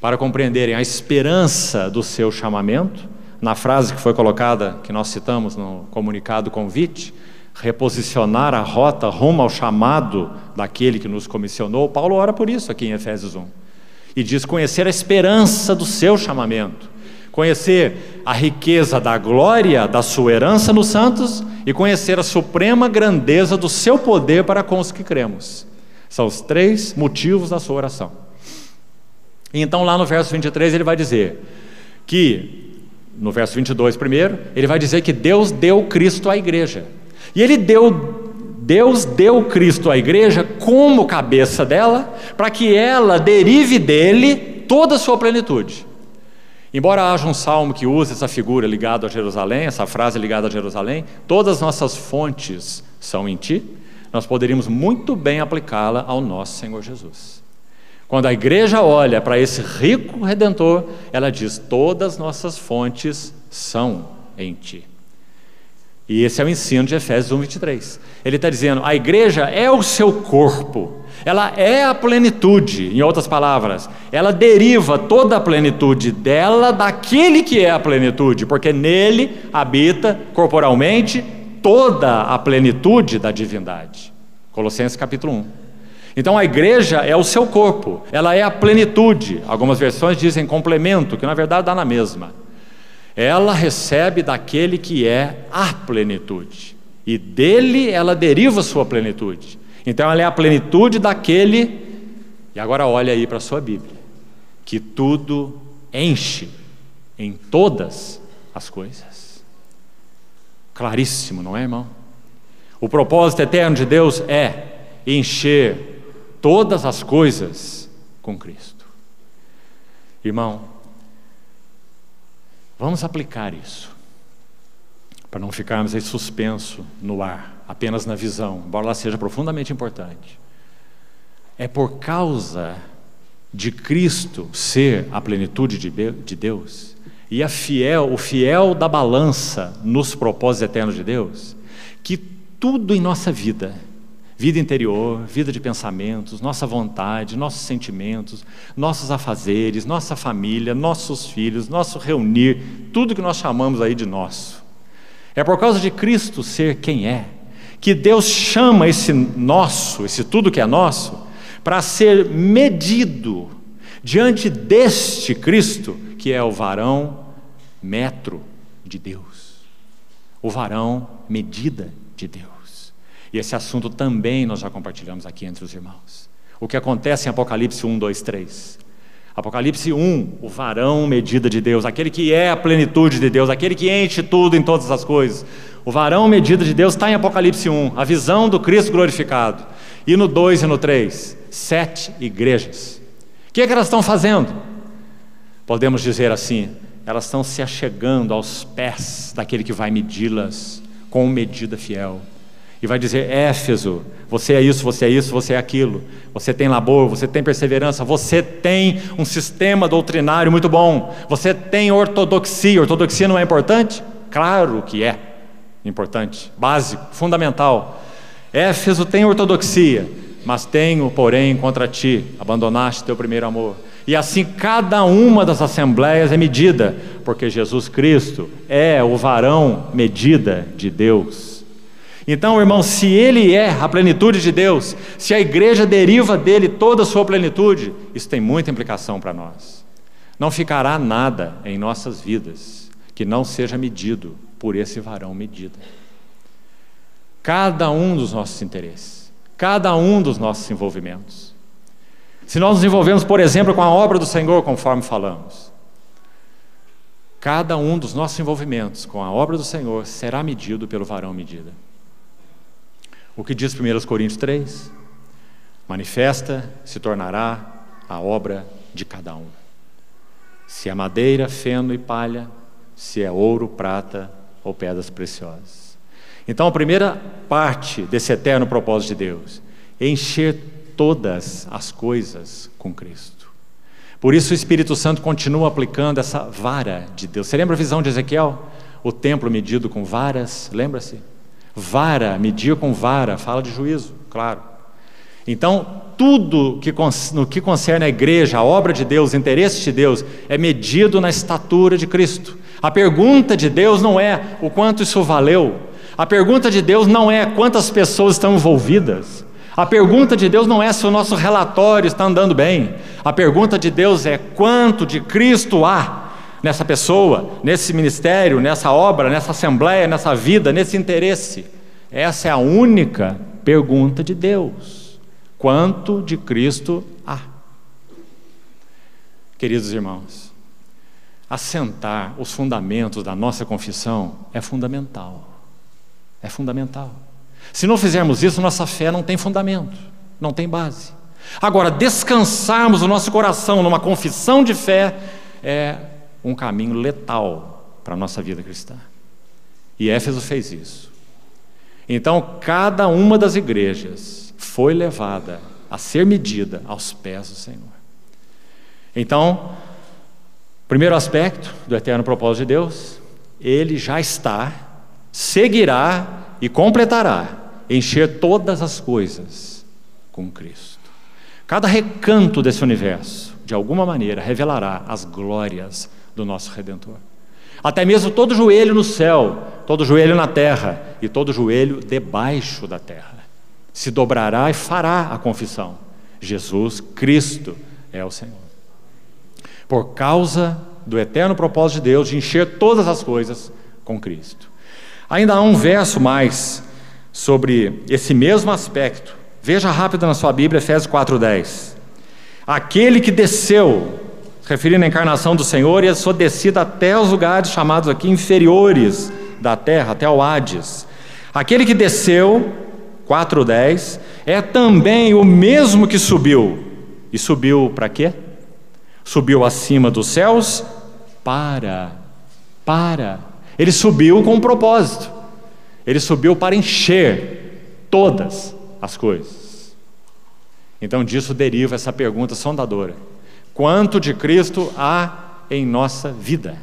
para compreenderem a esperança do seu chamamento. Na frase que foi colocada, que nós citamos no comunicado convite, reposicionar a rota rumo ao chamado daquele que nos comissionou. Paulo ora por isso aqui em Efésios 1. E diz conhecer a esperança do seu chamamento. Conhecer a riqueza da glória da sua herança nos santos e conhecer a suprema grandeza do seu poder para com os que cremos. São os 3 motivos da sua oração. E então lá no verso 23 ele vai dizer que, no verso 22 primeiro, ele vai dizer que Deus deu Cristo à igreja. E Deus deu Cristo à igreja como cabeça dela, para que ela derive dele toda a sua plenitude. Embora haja um salmo que use essa figura ligada a Jerusalém, essa frase ligada a Jerusalém, todas as nossas fontes são em ti, nós poderíamos muito bem aplicá-la ao nosso Senhor Jesus. Quando a igreja olha para esse rico Redentor, ela diz, todas nossas fontes são em ti. E esse é o ensino de Efésios 1:23. Ele está dizendo, a igreja é o seu corpo, ela é a plenitude, em outras palavras, ela deriva toda a plenitude dela daquele que é a plenitude, porque nele habita corporalmente toda a plenitude da divindade. Colossenses capítulo 1. Então a igreja é o seu corpo, ela é a plenitude. Algumas versões dizem complemento, que na verdade dá na mesma. Ela recebe daquele que é a plenitude, e dele ela deriva sua plenitude. Então ela é a plenitude daquele, e agora olha aí para a sua Bíblia, que tudo enche em todas as coisas. Claríssimo, não é, irmão? O propósito eterno de Deus é encher todas as coisas com Cristo. Irmão, vamos aplicar isso, para não ficarmos aí suspenso no ar, apenas na visão, embora ela seja profundamente importante. É por causa de Cristo ser a plenitude de Deus, e o fiel da balança nos propósitos eternos de Deus, que tudo em nossa vida interior, vida de pensamentos, nossa vontade, nossos sentimentos, nossos afazeres, nossa família, nossos filhos, nosso reunir, tudo que nós chamamos aí de nosso. É por causa de Cristo ser quem é, que Deus chama esse nosso, esse tudo que é nosso, para ser medido diante deste Cristo, que é o varão metro de Deus, o varão medida de Deus. E esse assunto também nós já compartilhamos aqui entre os irmãos. O que acontece em Apocalipse 1, 2, 3. Apocalipse 1, o varão medida de Deus, aquele que é a plenitude de Deus, aquele que enche tudo em todas as coisas. O varão medida de Deus está em Apocalipse 1, a visão do Cristo glorificado. E no 2 e no 3, 7 igrejas. O que é que elas estão fazendo? Podemos dizer assim, elas estão se achegando aos pés daquele que vai medi-las com medida fiel. E vai dizer, Éfeso, você é isso, você é isso, você é aquilo. Você tem labor, você tem perseverança, você tem um sistema doutrinário muito bom. Você tem ortodoxia. Ortodoxia não é importante? Claro que é importante, básico, fundamental. Éfeso tem ortodoxia. mas tenho, porém, contra ti, abandonaste teu primeiro amor. E assim cada uma das assembleias é medida, porque Jesus Cristo é o varão medida de Deus. Então, irmão, se Ele é a plenitude de Deus, se a igreja deriva dele toda a sua plenitude, isso tem muita implicação para nós. Não ficará nada em nossas vidas que não seja medido por esse varão medida. Cada um dos nossos interesses, cada um dos nossos envolvimentos. Se nós nos envolvemos, por exemplo, com a obra do Senhor, conforme falamos, cada um dos nossos envolvimentos com a obra do Senhor será medido pelo varão medida. O que diz 1 Coríntios 3? Manifesta se tornará a obra de cada um. Se é madeira, feno e palha, se é ouro, prata ou pedras preciosas. Então, a primeira parte desse eterno propósito de Deus é encher todas as coisas com Cristo. Por isso o Espírito Santo continua aplicando essa vara de Deus. Você lembra a visão de Ezequiel? O templo medido com varas, lembra-se? Vara, medir com vara, fala de juízo, claro. Então, tudo no que concerne a igreja, a obra de Deus, o interesse de Deus, é medido na estatura de Cristo. A pergunta de Deus não é o quanto isso valeu. A pergunta de Deus não é quantas pessoas estão envolvidas. A pergunta de Deus não é se o nosso relatório está andando bem. A pergunta de Deus é quanto de Cristo há nessa pessoa, nesse ministério, nessa obra, nessa assembleia, nessa vida, nesse interesse. Essa é a única pergunta de Deus. Quanto de Cristo há? Queridos irmãos, assentar os fundamentos da nossa confissão é fundamental. É fundamental. Se não fizermos isso, nossa fé não tem fundamento, não tem base. Agora, descansarmos o nosso coração numa confissão de fé é um caminho letal para a nossa vida cristã. E Éfeso fez isso. Então, cada uma das igrejas foi levada a ser medida aos pés do Senhor. Então, primeiro aspecto do eterno propósito de Deus, Ele já está, seguirá e completará, encher todas as coisas com Cristo. Cada recanto desse universo, de alguma maneira, revelará as glórias do nosso Redentor. Até mesmo todo joelho no céu, todo joelho na terra e todo joelho debaixo da terra se dobrará e fará a confissão: Jesus Cristo é o Senhor. Por causa do eterno propósito de Deus de encher todas as coisas com Cristo. Ainda há um verso mais sobre esse mesmo aspecto. Veja rápido na sua Bíblia, Efésios 4:10. Aquele que desceu, referindo à encarnação do Senhor e a sua descida até os lugares chamados aqui inferiores da terra, até o Hades. Aquele que desceu, 4:10, é também o mesmo que subiu. E subiu para quê? Subiu acima dos céus para. Ele subiu com um propósito. Ele subiu para encher todas as coisas. Então disso deriva essa pergunta sondadora: quanto de Cristo há em nossa vida?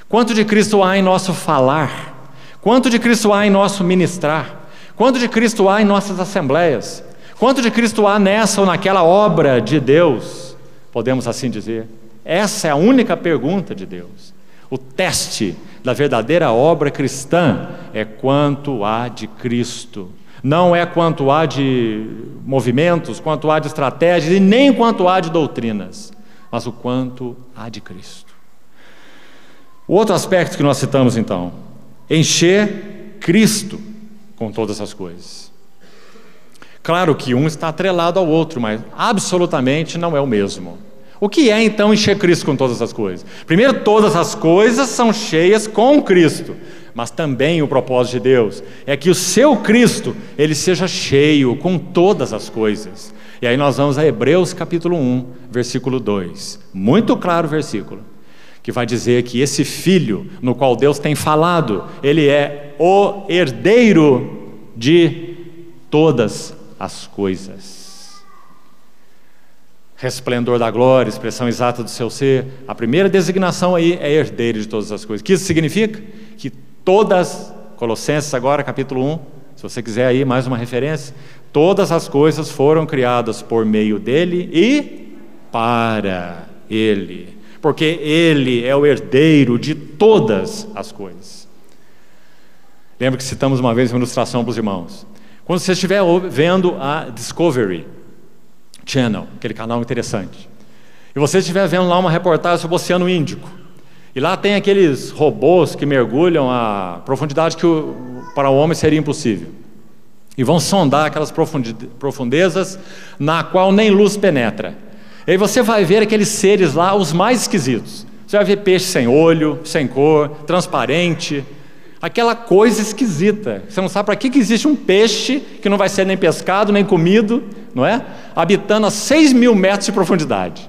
Quanto de Cristo há em nosso falar? Quanto de Cristo há em nosso ministrar? Quanto de Cristo há em nossas assembleias? Quanto de Cristo há nessa ou naquela obra de Deus? Podemos assim dizer. Essa é a única pergunta de Deus. O teste da verdadeira obra cristã é quanto há de Cristo. Não é quanto há de movimentos, quanto há de estratégias e nem quanto há de doutrinas, mas o quanto há de Cristo. O outro aspecto que nós citamos então: encher Cristo com todas as coisas. Claro que um está atrelado ao outro, mas absolutamente não é o mesmo. O que é então encher Cristo com todas as coisas? Primeiro, todas as coisas são cheias com Cristo, mas também o propósito de Deus é que o seu Cristo, ele seja cheio com todas as coisas. E aí nós vamos a Hebreus capítulo 1, versículo 2, muito claro o versículo, que vai dizer que esse Filho, no qual Deus tem falado, ele é o herdeiro de todas as coisas. Resplendor da glória, expressão exata do seu ser. A primeira designação aí é herdeiro de todas as coisas. O que isso significa? Que todas, Colossenses agora, capítulo 1, Se você quiser aí mais uma referência, todas as coisas foram criadas por meio dele e para ele, porque ele é o herdeiro de todas as coisas. Lembra que citamos uma vez uma ilustração para os irmãos. Quando você estiver vendo a Discovery Channel, aquele canal interessante, e você estiver vendo lá uma reportagem sobre o Oceano Índico, e lá tem aqueles robôs que mergulham a profundidade que para o homem seria impossível, e vão sondar aquelas profundezas na qual nem luz penetra. E aí você vai ver aqueles seres lá, os mais esquisitos. Você vai ver peixe sem olho, sem cor, transparente, aquela coisa esquisita. Você não sabe para que existe um peixe que não vai ser nem pescado, nem comido, não é? Habitando a 6.000 metros de profundidade.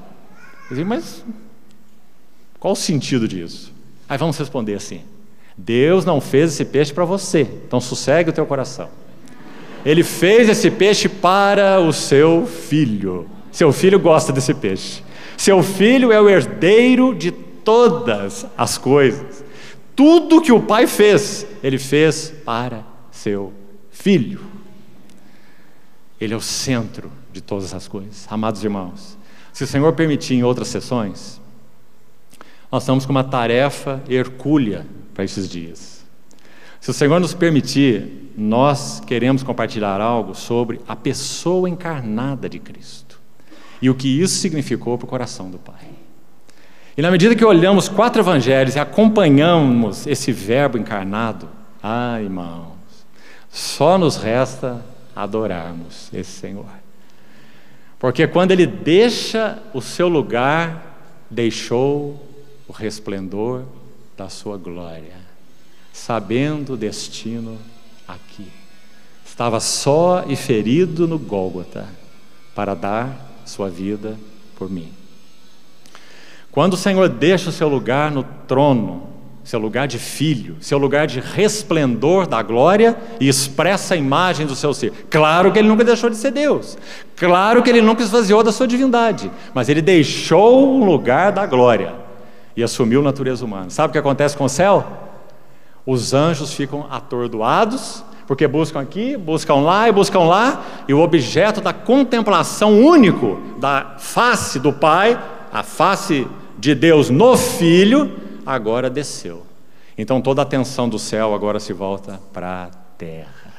Mas qual o sentido disso? Aí vamos responder assim: Deus não fez esse peixe para você, então sossegue o teu coração. Ele fez esse peixe para o seu filho. Seu filho gosta desse peixe. Seu filho é o herdeiro de todas as coisas. Tudo que o pai fez, ele fez para seu filho. Ele é o centro de todas as coisas. Amados irmãos, se o Senhor permitir em outras sessões, nós estamos com uma tarefa hercúlea para esses dias. Se o Senhor nos permitir, nós queremos compartilhar algo sobre a pessoa encarnada de Cristo e o que isso significou para o coração do Pai. E na medida que olhamos 4 evangelhos e acompanhamos esse verbo encarnado, irmãos, só nos resta adorarmos esse Senhor. Porque quando Ele deixa o seu lugar, deixou o resplendor da sua glória, sabendo o destino aqui. Estava só e ferido no Gólgota para dar sua vida por mim. Quando o Senhor deixa o seu lugar no trono, seu lugar de filho, seu lugar de resplendor da glória e expressa a imagem do seu ser. Claro que Ele nunca deixou de ser Deus. Claro que Ele nunca esvaziou da sua divindade. Mas Ele deixou o lugar da glória e assumiu natureza humana. Sabe o que acontece com o céu? Os anjos ficam atordoados, porque buscam aqui, buscam lá e buscam lá, e o objeto da contemplação único da face do Pai, a face de Deus no Filho, agora desceu. Então toda a atenção do céu agora se volta para a terra,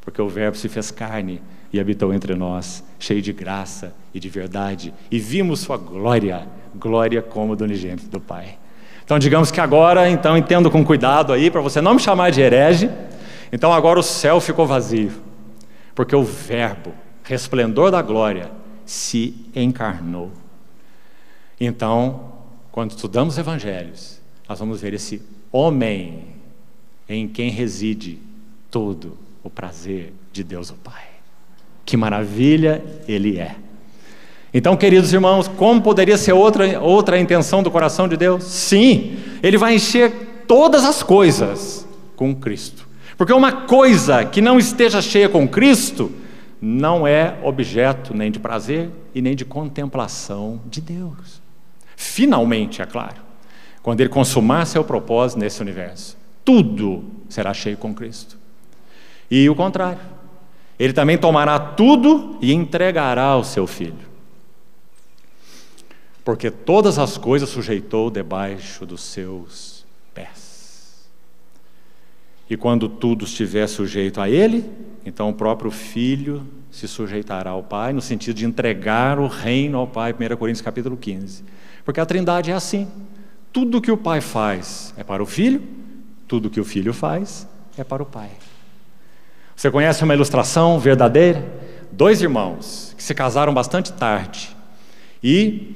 porque o Verbo se fez carne e habitou entre nós, cheio de graça e de verdade, e vimos sua glória, glória como do unigênito do Pai. Então digamos que agora, então entendo com cuidado aí, para você não me chamar de herege, então agora o céu ficou vazio, porque o Verbo, resplendor da glória, se encarnou. Então, quando estudamos os evangelhos, nós vamos ver esse homem em quem reside todo o prazer de Deus o Pai. Que maravilha Ele é. Então, queridos irmãos, como poderia ser outra intenção do coração de Deus? Sim, Ele vai encher todas as coisas com Cristo. Porque uma coisa que não esteja cheia com Cristo não é objeto nem de prazer e nem de contemplação de Deus. Finalmente, é claro, quando Ele consumar seu propósito nesse universo, tudo será cheio com Cristo. E o contrário, Ele também tomará tudo e entregará ao seu Filho. Porque todas as coisas sujeitou debaixo dos seus pés. E quando tudo estiver sujeito a Ele, então o próprio Filho se sujeitará ao Pai, no sentido de entregar o reino ao Pai, 1 Coríntios capítulo 15. Porque a Trindade é assim: tudo que o Pai faz é para o Filho, tudo que o Filho faz é para o Pai. Você conhece uma ilustração verdadeira? 2 irmãos que se casaram bastante tarde e,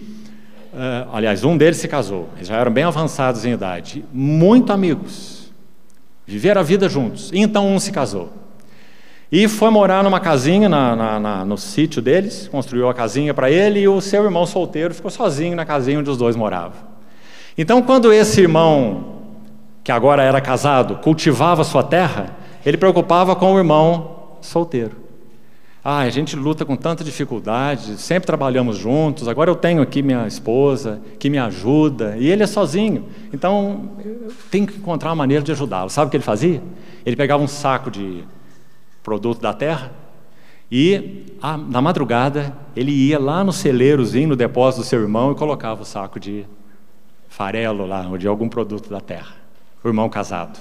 aliás, um deles se casou, eles já eram bem avançados em idade, muito amigos, viveram a vida juntos, e então um se casou e foi morar numa casinha no sítio deles, construiu a casinha para ele, e o seu irmão solteiro ficou sozinho na casinha onde os dois moravam. Então, quando esse irmão, que agora era casado, cultivava sua terra, ele preocupava com o irmão solteiro. A gente luta com tanta dificuldade, sempre trabalhamos juntos, agora eu tenho aqui minha esposa que me ajuda, e ele é sozinho, então eu tenho que encontrar uma maneira de ajudá-lo. Sabe o que ele fazia? Ele pegava um saco de produto da terra. E na madrugada ele ia lá no celeirozinho, no depósito do seu irmão, e colocava o saco de farelo lá, ou de algum produto da terra. O irmão casado.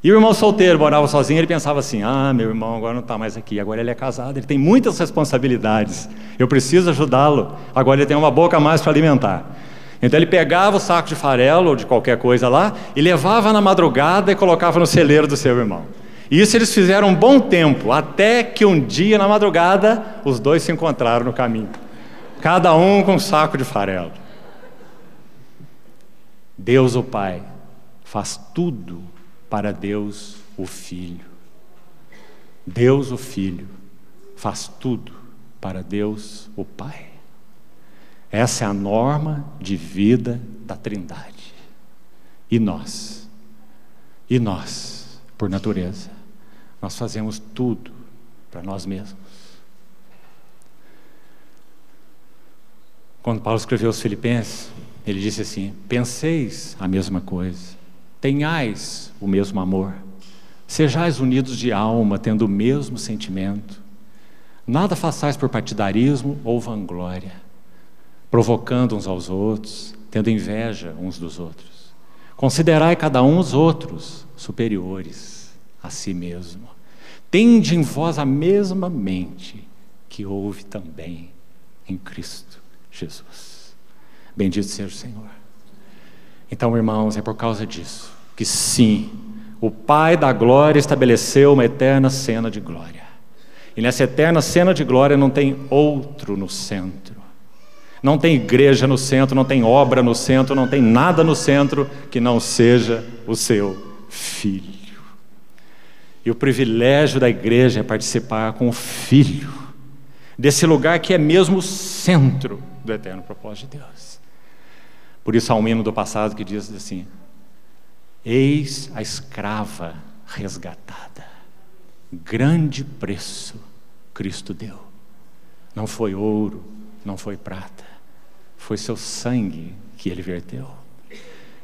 E o irmão solteiro morava sozinho, ele pensava assim: meu irmão agora não está mais aqui, agora ele é casado, ele tem muitas responsabilidades, eu preciso ajudá-lo, agora ele tem uma boca a mais para alimentar. Então ele pegava o saco de farelo ou de qualquer coisa lá e levava na madrugada e colocava no celeiro do seu irmão. E isso eles fizeram um bom tempo, até que um dia na madrugada os dois se encontraram no caminho, cada um com um saco de farelo. Deus o Pai faz tudo para Deus o Filho. Deus o Filho faz tudo para Deus o Pai. Essa é a norma de vida da Trindade. E nós, por natureza, nós fazemos tudo para nós mesmos. Quando Paulo escreveu aos Filipenses, ele disse assim: penseis a mesma coisa, tenhais o mesmo amor, sejais unidos de alma, tendo o mesmo sentimento. Nada façais por partidarismo ou vanglória, provocando uns aos outros, tendo inveja uns dos outros. Considerai cada um os outros superiores a si mesmo. Tende em vós a mesma mente que houve também em Cristo Jesus. Bendito seja o Senhor. Então, irmãos, é por causa disso que sim, o Pai da glória estabeleceu uma eterna cena de glória. E nessa eterna cena de glória não tem outro no centro. Não tem igreja no centro, não tem obra no centro, não tem nada no centro que não seja o seu Filho. E o privilégio da igreja é participar com o Filho, desse lugar que é mesmo o centro do eterno propósito de Deus. Por isso há um hino do passado que diz assim: eis a escrava resgatada, grande preço Cristo deu. Não foi ouro, não foi prata, foi seu sangue que ele verteu.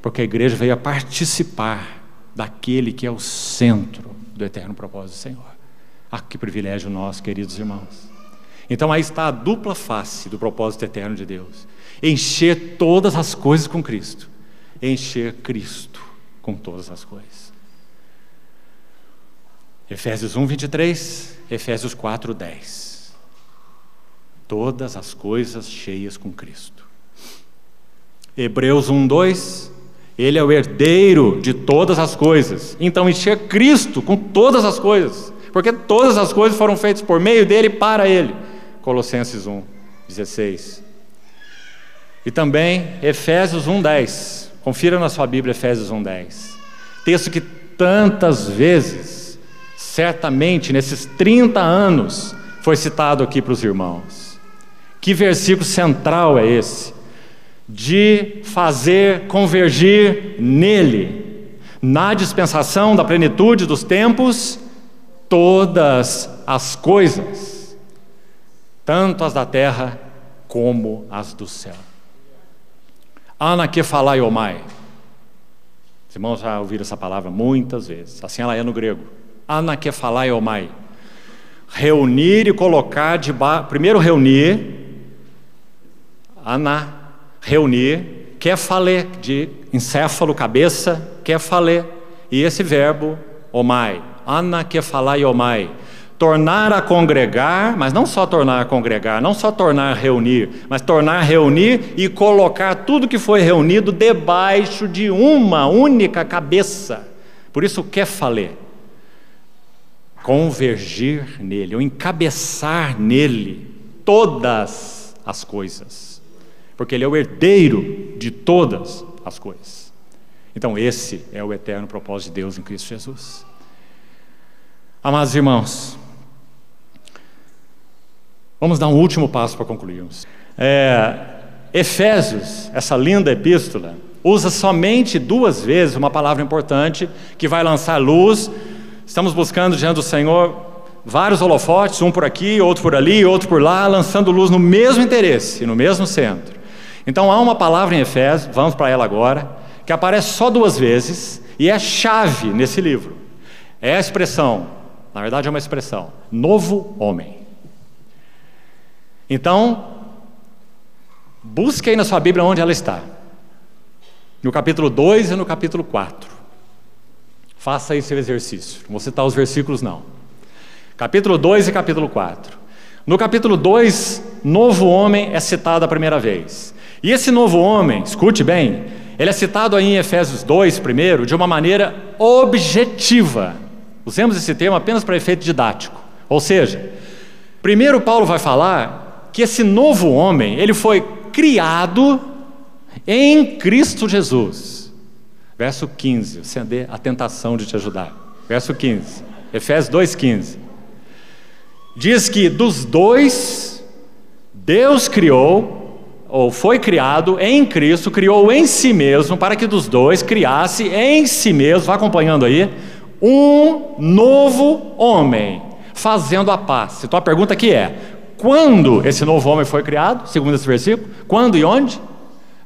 Porque a igreja veio a participar daquele que é o centro do eterno propósito do Senhor. Que privilégio nosso, queridos irmãos. Então aí está a dupla face do propósito eterno de Deus: encher todas as coisas com Cristo, encher Cristo com todas as coisas. Efésios 1:23, Efésios 4:10. Todas as coisas cheias com Cristo. Hebreus 1:2, ele é o herdeiro de todas as coisas. Então encher Cristo com todas as coisas, porque todas as coisas foram feitas por meio dele e para ele. Colossenses 1:16. E também Efésios 1:10. Confira na sua Bíblia Efésios 1:10. Texto que tantas vezes, certamente nesses 30 anos, foi citado aqui para os irmãos. Que versículo central é esse? De fazer convergir nele, na dispensação da plenitude dos tempos, todas as coisas, tanto as da terra como as do céu. Anakephalaiomai. Os irmãos já ouviram essa palavra muitas vezes. Assim ela é no grego. Anakephalaiomai. Reunir e colocar debaixo. Primeiro reunir. Reunir. Kephalé, de encéfalo, cabeça. Kephalé. E esse verbo, omai. Anakephalaiomai. Tornar a congregar, mas não só tornar a congregar, não só tornar a reunir, mas tornar a reunir e colocar tudo que foi reunido debaixo de uma única cabeça. Por isso, kephalé, convergir nele, ou encabeçar nele todas as coisas, porque ele é o herdeiro de todas as coisas. Então esse é o eterno propósito de Deus em Cristo Jesus. Amados irmãos, vamos dar um último passo para concluirmos. Efésios, essa linda epístola, usa somente 2 vezes uma palavra importante que vai lançar luz. Estamos buscando diante do Senhor vários holofotes, um por aqui, outro por ali, outro por lá, lançando luz no mesmo interesse, no mesmo centro. Então há uma palavra em Efésios, vamos para ela agora, que aparece só 2 vezes e é chave nesse livro. É a expressão na verdade é uma expressão, novo homem. Então, busque aí na sua Bíblia onde ela está. No capítulo 2 e no capítulo 4. Faça aí seu exercício. Não vou citar os versículos não. Capítulo 2 e capítulo 4. No capítulo 2, novo homem é citado a primeira vez. E esse novo homem, escute bem, ele é citado aí em Efésios 2 primeiro, de uma maneira objetiva. Usemos esse termo apenas para efeito didático. Ou seja, primeiro Paulo vai falar que esse novo homem, ele foi criado em Cristo Jesus. Verso 15, acender a tentação de te ajudar. Verso 15, Efésios 2,15. Diz que dos dois, Deus criou, ou foi criado em Cristo, criou em si mesmo, para que dos dois criasse em si mesmo, vá acompanhando aí, um novo homem, fazendo a paz. Então a pergunta aqui é, quando esse novo homem foi criado, segundo esse versículo? Quando e onde?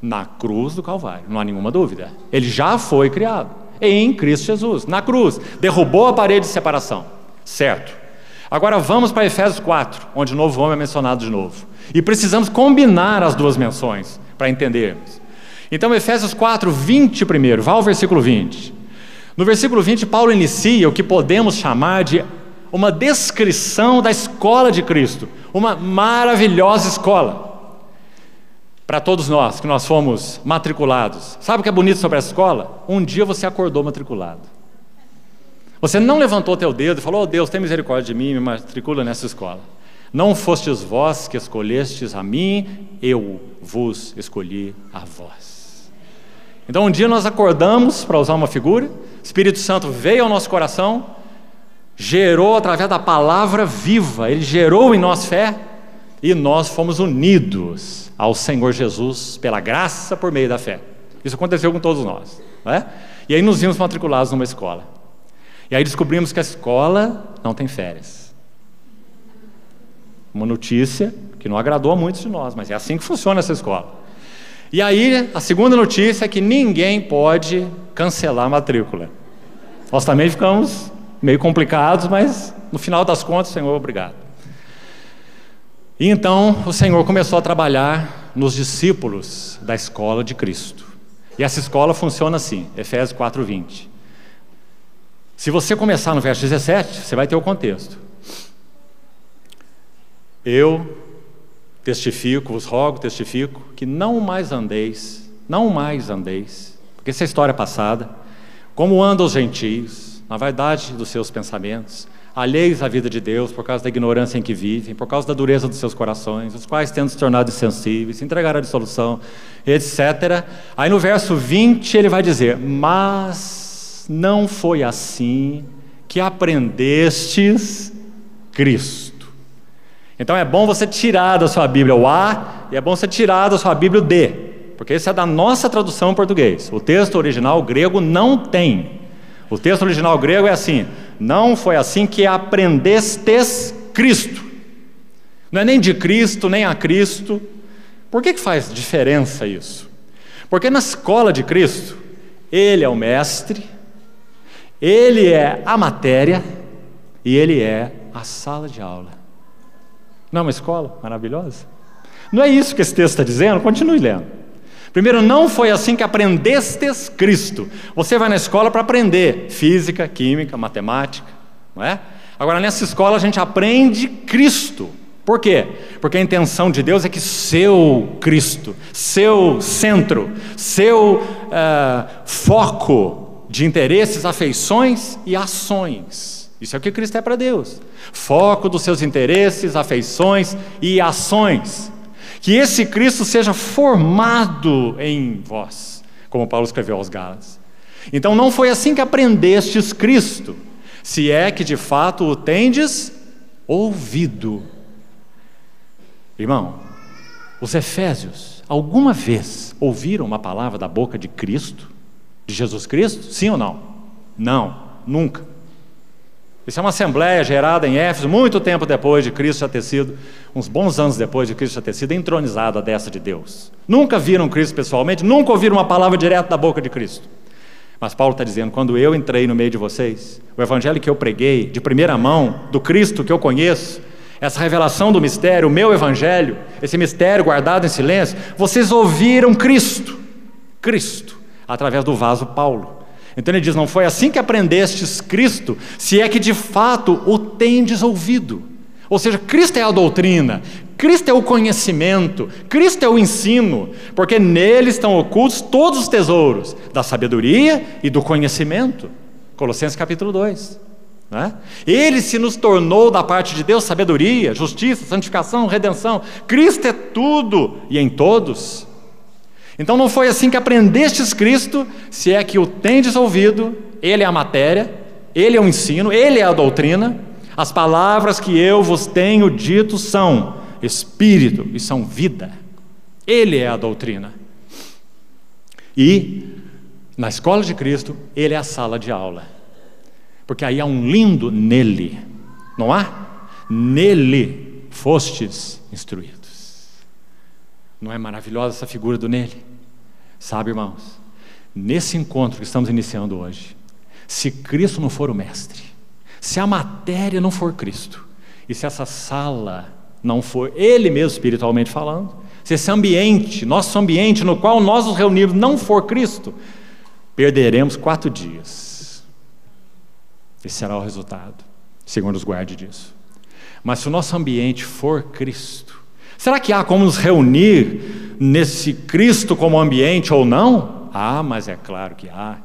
Na cruz do Calvário, não há nenhuma dúvida. Ele já foi criado em Cristo Jesus, na cruz, derrubou a parede de separação, certo? Agora vamos para Efésios 4, onde o novo homem é mencionado de novo. E precisamos combinar as duas menções para entendermos. Então Efésios 4, 20 primeiro, vá ao versículo 20. No versículo 20, Paulo inicia o que podemos chamar de uma descrição da escola de Cristo, uma maravilhosa escola. Para todos nós, que nós fomos matriculados. Sabe o que é bonito sobre essa escola? Um dia você acordou matriculado. Você não levantou teu dedo e falou, oh Deus, tem misericórdia de mim, me matricula nessa escola. Não fostes vós que escolhestes a mim, eu vos escolhi a vós. Então um dia nós acordamos, para usar uma figura, o Espírito Santo veio ao nosso coração, gerou através da palavra viva, ele gerou em nós fé, e nós fomos unidos ao Senhor Jesus pela graça por meio da fé. Isso aconteceu com todos nós, não é? E aí nos vimos matriculados numa escola. E aí descobrimos que a escola não tem férias. Uma notícia que não agradou a muitos de nós, mas é assim que funciona essa escola. E aí a segunda notícia é que ninguém pode cancelar a matrícula. Nós também ficamos meio complicados, mas no final das contas, Senhor, obrigado. E então o Senhor começou a trabalhar nos discípulos da escola de Cristo. E essa escola funciona assim, Efésios 4, 20. Se você começar no verso 17, você vai ter o contexto. Eu testifico, vos rogo, testifico, que não mais andeis, porque essa é a história passada, como andam os gentios, na vaidade dos seus pensamentos, alheios à vida de Deus por causa da ignorância em que vivem, por causa da dureza dos seus corações, os quais tendo se tornado insensíveis, se entregaram à dissolução, etc. Aí no verso 20 ele vai dizer, mas não foi assim que aprendestes Cristo. Então é bom você tirar da sua Bíblia o A e é bom você tirar da sua Bíblia o D, porque isso é da nossa tradução em português. O texto original grego não tem. O texto original grego é assim, não foi assim que aprendestes Cristo. Não é nem de Cristo, nem a Cristo. Por que faz diferença isso? Porque na escola de Cristo, Ele é o mestre, Ele é a matéria e Ele é a sala de aula. Não é uma escola maravilhosa? Não é isso que esse texto está dizendo? Continue lendo. Primeiro, não foi assim que aprendestes Cristo. Você vai na escola para aprender física, química, matemática, não é? Agora, nessa escola a gente aprende Cristo. Por quê? Porque a intenção de Deus é que seu Cristo, seu centro, seu foco de interesses, afeições e ações. Isso é o que Cristo é para Deus. Foco dos seus interesses, afeições e ações. Que esse Cristo seja formado em vós, como Paulo escreveu aos Gálatas. Então não foi assim que aprendestes Cristo, se é que de fato o tendes ouvido. Irmão, os efésios alguma vez ouviram uma palavra da boca de Cristo? De Jesus Cristo? Sim ou não? Não, nunca. Isso é uma assembleia gerada em Éfeso muito tempo depois de Cristo já ter sido, uns bons anos depois de Cristo já ter sido entronizado à destra de Deus. Nunca viram Cristo pessoalmente, nunca ouviram uma palavra direta da boca de Cristo. Mas Paulo está dizendo, quando eu entrei no meio de vocês, o evangelho que eu preguei, de primeira mão, do Cristo que eu conheço, essa revelação do mistério, o meu evangelho, esse mistério guardado em silêncio, vocês ouviram Cristo, através do vaso Paulo. Então ele diz, não foi assim que aprendestes Cristo, se é que de fato o tendes ouvido. Ou seja, Cristo é a doutrina, Cristo é o conhecimento, Cristo é o ensino, porque nele estão ocultos todos os tesouros da sabedoria e do conhecimento. Colossenses capítulo 2. Né? Ele se nos tornou da parte de Deus sabedoria, justiça, santificação, redenção. Cristo é tudo e em todos. Então não foi assim que aprendestes Cristo, se é que o tendes ouvido. Ele é a matéria, ele é o ensino, ele é a doutrina. As palavras que eu vos tenho dito são espírito e são vida. Ele é a doutrina. E na escola de Cristo, ele é a sala de aula. Porque aí há um lindo nele, não há? Nele fostes instruídos. Não é maravilhosa essa figura do nele? Sabe, irmãos, nesse encontro que estamos iniciando hoje, se Cristo não for o mestre, se a matéria não for Cristo, e se essa sala não for Ele mesmo espiritualmente falando, se esse ambiente, nosso ambiente no qual nós nos reunimos não for Cristo, perderemos 4 dias. Esse será o resultado, segundo os guarde disso. Mas se o nosso ambiente for Cristo, será que há como nos reunir nesse Cristo como ambiente ou não? Mas é claro que há.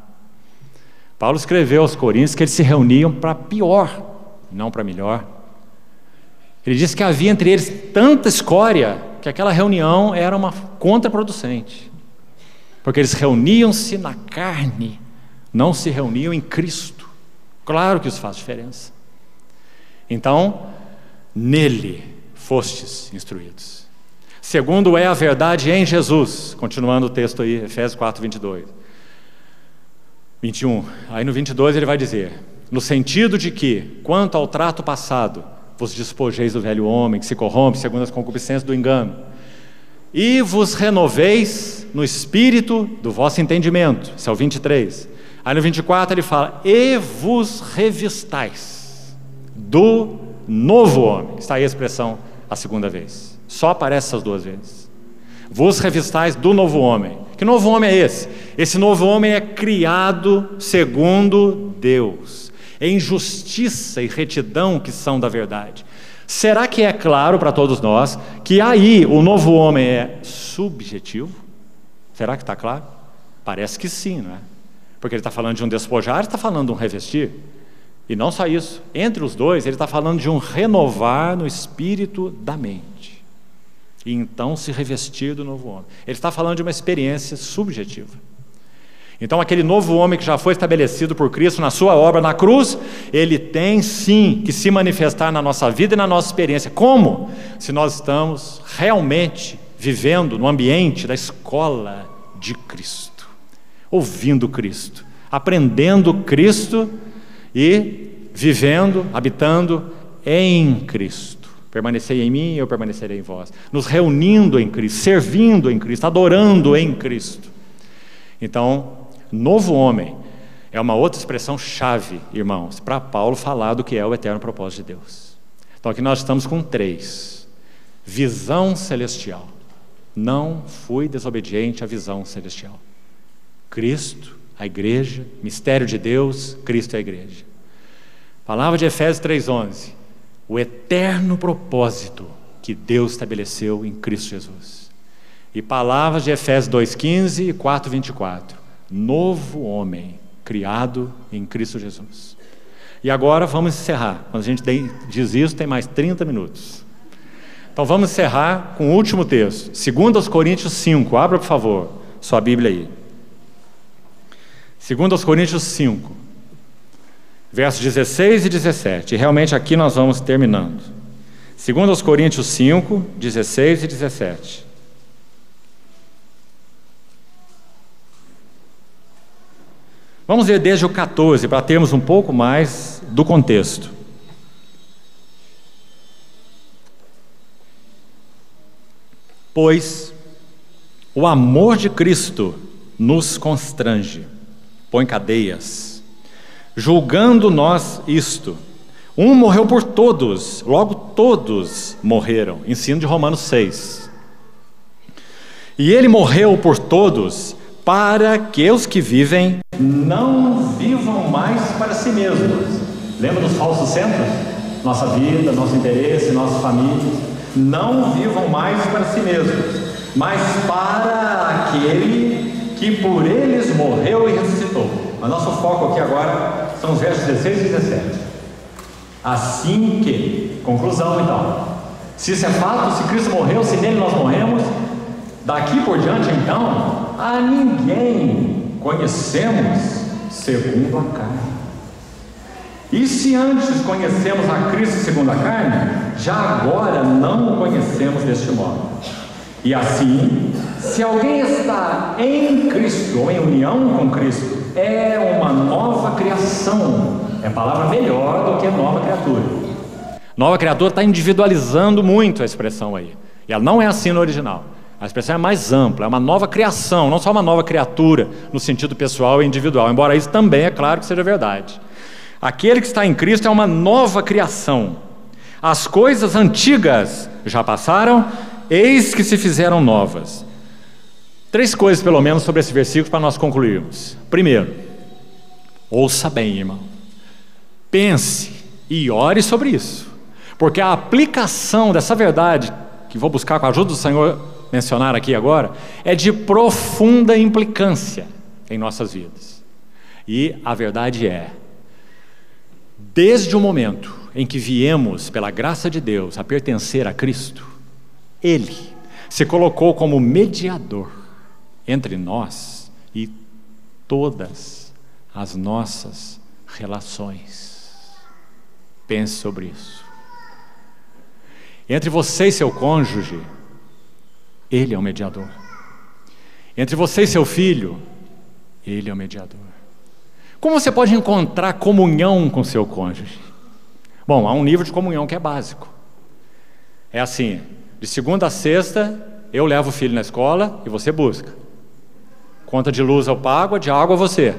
Paulo escreveu aos Coríntios que eles se reuniam para pior, não para melhor. Ele disse que havia entre eles tanta escória que aquela reunião era uma contraproducente, porque eles reuniam-se na carne, não se reuniam em Cristo. Claro que isso faz diferença. Então, nele fostes instruídos, segundo é a verdade em Jesus. Continuando o texto aí, Efésios 4, 21. Aí no 22 ele vai dizer, no sentido de que, quanto ao trato passado, vos despojeis do velho homem, que se corrompe segundo as concupiscências do engano, e vos renoveis no espírito do vosso entendimento. Esse é o 23. Aí no 24 ele fala, e vos revistais do novo homem. Está aí a expressão a segunda vez. Só aparece essas 2 vezes. Vos revistais do novo homem. Que novo homem é esse? Esse novo homem é criado segundo Deus, em justiça e retidão que são da verdade. Será que é claro para todos nós que aí o novo homem é subjetivo? Será que está claro? Parece que sim, não é? Porque ele está falando de um despojar, ele está falando de um revestir. E não só isso, entre os dois ele está falando de um renovar no espírito da mente. E então se revestir do novo homem. Ele está falando de uma experiência subjetiva. Então aquele novo homem que já foi estabelecido por Cristo na sua obra na cruz, ele tem sim que se manifestar na nossa vida e na nossa experiência. Como? Se nós estamos realmente vivendo no ambiente da escola de Cristo, ouvindo Cristo, aprendendo Cristo e vivendo, habitando em Cristo. Permanecei em mim e eu permanecerei em vós. Nos reunindo em Cristo, servindo em Cristo, adorando em Cristo. Então, novo homem é uma outra expressão chave, irmãos, para Paulo falar do que é o eterno propósito de Deus. Então aqui nós estamos com 3. Visão celestial. Não fui desobediente à visão celestial. Cristo, a igreja, mistério de Deus, Cristo é a igreja. Palavra de Efésios 3:11. O eterno propósito que Deus estabeleceu em Cristo Jesus. E palavras de Efésios 2:15 e 4:24. Novo homem, criado em Cristo Jesus. E agora vamos encerrar. Quando a gente diz isso, tem mais 30 minutos. Então vamos encerrar com o último texto. 2 Coríntios 5. Abra, por favor, sua Bíblia aí. 2 Coríntios 5. Versos 16 e 17. E realmente aqui nós vamos terminando. 2 Coríntios 5, 16 e 17. Vamos ver desde o 14, para termos um pouco mais do contexto. Pois o amor de Cristo nos constrange, põe cadeias. Julgando nós isto, um morreu por todos, logo todos morreram. Ensino de Romanos 6. E ele morreu por todos, para que os que vivem não vivam mais para si mesmos. Lembra dos falsos centros? Nossa vida, nosso interesse, nossa família. Não vivam mais para si mesmos, mas para aquele que por eles morreu e ressuscitou. O nosso foco aqui agora são os versos 16 e 17. Assim que, conclusão então, se isso é fato, se Cristo morreu, se nele nós morremos, daqui por diante então, a ninguém conhecemos segundo a carne. E se antes conhecemos a Cristo segundo a carne, já agora não o conhecemos deste modo. E assim, se alguém está em Cristo, ou em união com Cristo, é uma nova criação. É palavra melhor do que nova criatura. Nova criatura está individualizando muito a expressão aí. E ela não é assim no original. A expressão é mais ampla, é uma nova criação, não só uma nova criatura no sentido pessoal e individual, embora isso também é claro que seja verdade. Aquele que está em Cristo é uma nova criação. As coisas antigas já passaram, eis que se fizeram novas. 3 coisas pelo menos sobre esse versículo para nós concluirmos. Primeiro, ouça bem, irmão. Pense e ore sobre isso, porque a aplicação dessa verdade, que vou buscar com a ajuda do Senhor mencionar aqui agora, é de profunda implicância em nossas vidas. E a verdade é, desde o momento em que viemos, pela graça de Deus, a pertencer a Cristo, Ele se colocou como mediador entre nós e todas as nossas relações. Pense sobre isso. Entre você e seu cônjuge, Ele é o mediador. Entre você e seu filho, Ele é o mediador. Como você pode encontrar comunhão com seu cônjuge? Bom, há um nível de comunhão que é básico. É assim, de segunda a sexta, eu levo o filho na escola e você busca. Conta de luz eu pago, de água você.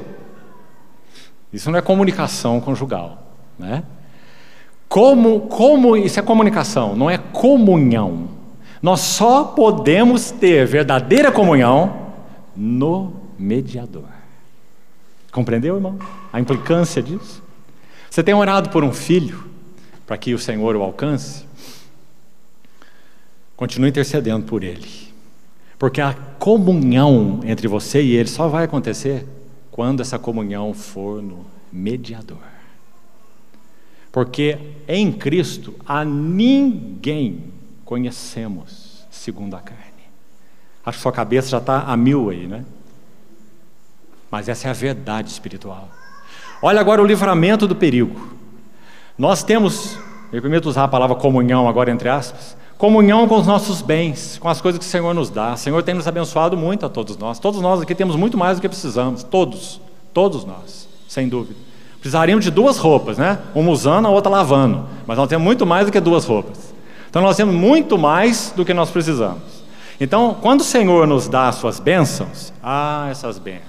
Isso não é comunicação conjugal, né? Como isso é comunicação, não é comunhão. Nós só podemos ter verdadeira comunhão no mediador. Compreendeu, irmão? A implicância disso? Você tem orado por um filho, para que o Senhor o alcance? Continue intercedendo por ele. Porque a comunhão entre você e ele só vai acontecer quando essa comunhão for no mediador. Porque em Cristo a ninguém conhecemos segundo a carne. Acho que sua cabeça já está a 1000 aí, né? Mas essa é a verdade espiritual. Olha agora o livramento do perigo. Nós temos, eu permito usar a palavra comunhão agora entre aspas, comunhão com os nossos bens, com as coisas que o Senhor nos dá. O Senhor tem nos abençoado muito a todos nós. Todos nós aqui temos muito mais do que precisamos. Todos nós, sem dúvida. Precisaríamos de 2 roupas, né? Uma usando, a outra lavando. Mas nós temos muito mais do que 2 roupas. Então nós temos muito mais do que nós precisamos. Então, quando o Senhor nos dá as suas bênçãos, essas bênçãos.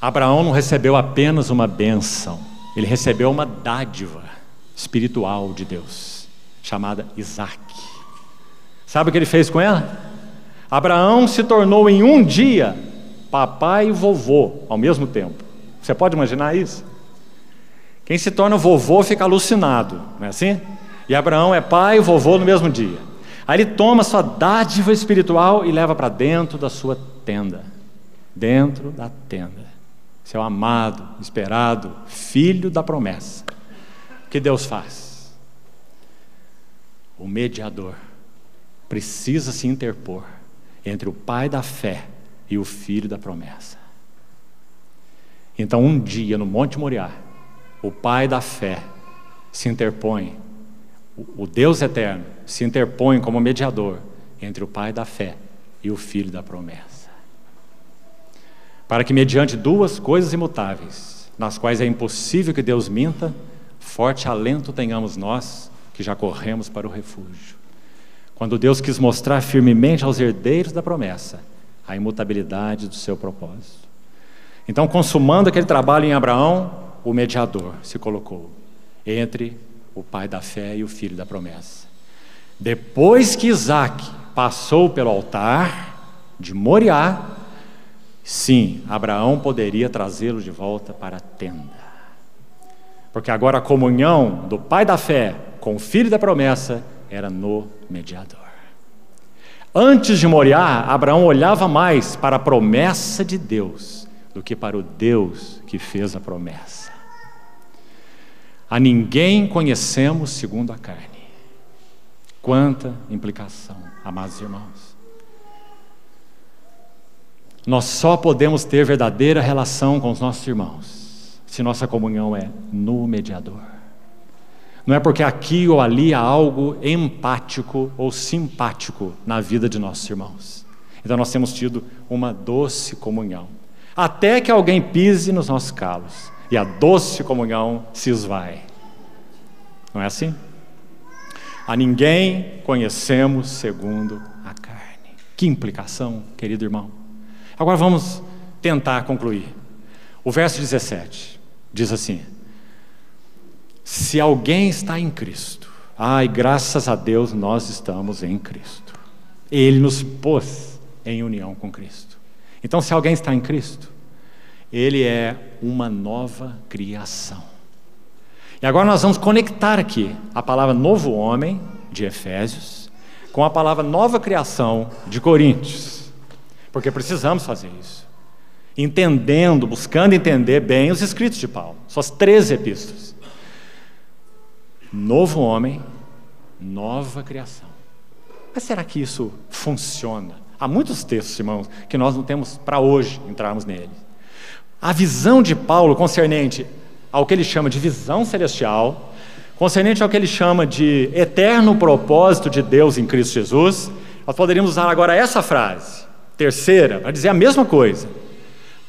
Abraão não recebeu apenas uma bênção, ele recebeu uma dádiva espiritual de Deus, chamada Isaac. Sabe o que ele fez com ela? Abraão se tornou em um dia papai e vovô ao mesmo tempo. Você pode imaginar isso? Quem se torna vovô fica alucinado, não é assim? E Abraão é pai e vovô no mesmo dia. Aí ele toma sua dádiva espiritual e leva para dentro da sua tenda. Dentro da tenda. Seu amado, esperado, filho da promessa. O que Deus faz? O mediador precisa se interpor entre o pai da fé e o filho da promessa. Então, um dia, no Monte Moriá, o pai da fé se interpõe, o Deus eterno se interpõe como mediador entre o pai da fé e o filho da promessa. Para que, mediante 2 coisas imutáveis, nas quais é impossível que Deus minta, forte alento tenhamos nós, que já corremos para o refúgio. Quando Deus quis mostrar firmemente aos herdeiros da promessa a imutabilidade do seu propósito. Então, consumando aquele trabalho em Abraão, o mediador se colocou entre o pai da fé e o filho da promessa. Depois que Isaac passou pelo altar de Moriá, sim, Abraão poderia trazê-lo de volta para a tenda. Porque agora a comunhão do pai da fé com o filho da promessa era no mediador. Antes de Moriá, Abraão olhava mais para a promessa de Deus do que para o Deus que fez a promessa. A ninguém conhecemos segundo a carne. Quanta implicação, amados irmãos. Nós só podemos ter verdadeira relação com os nossos irmãos se nossa comunhão é no mediador. Não é porque aqui ou ali há algo empático ou simpático na vida de nossos irmãos. Então nós temos tido uma doce comunhão, até que alguém pise nos nossos calos e a doce comunhão se esvai. Não é assim? A ninguém conhecemos segundo a carne. Que implicação, querido irmão. Agora vamos tentar concluir. O verso 17 diz assim: se alguém está em Cristo, graças a Deus nós estamos em Cristo. Ele nos pôs em união com Cristo. Então, se alguém está em Cristo, ele é uma nova criação. E agora nós vamos conectar aqui a palavra novo homem, de Efésios, com a palavra nova criação, de Coríntios. Porque precisamos fazer isso. Entendendo, buscando entender bem os escritos de Paulo. Suas 13 epístolas. Novo homem, nova criação. Mas será que isso funciona? Há muitos textos, irmãos, que nós não temos para hoje entrarmos neles. A visão de Paulo concernente ao que ele chama de visão celestial, concernente ao que ele chama de eterno propósito de Deus em Cristo Jesus, nós poderíamos usar agora essa frase, terceira, para dizer a mesma coisa.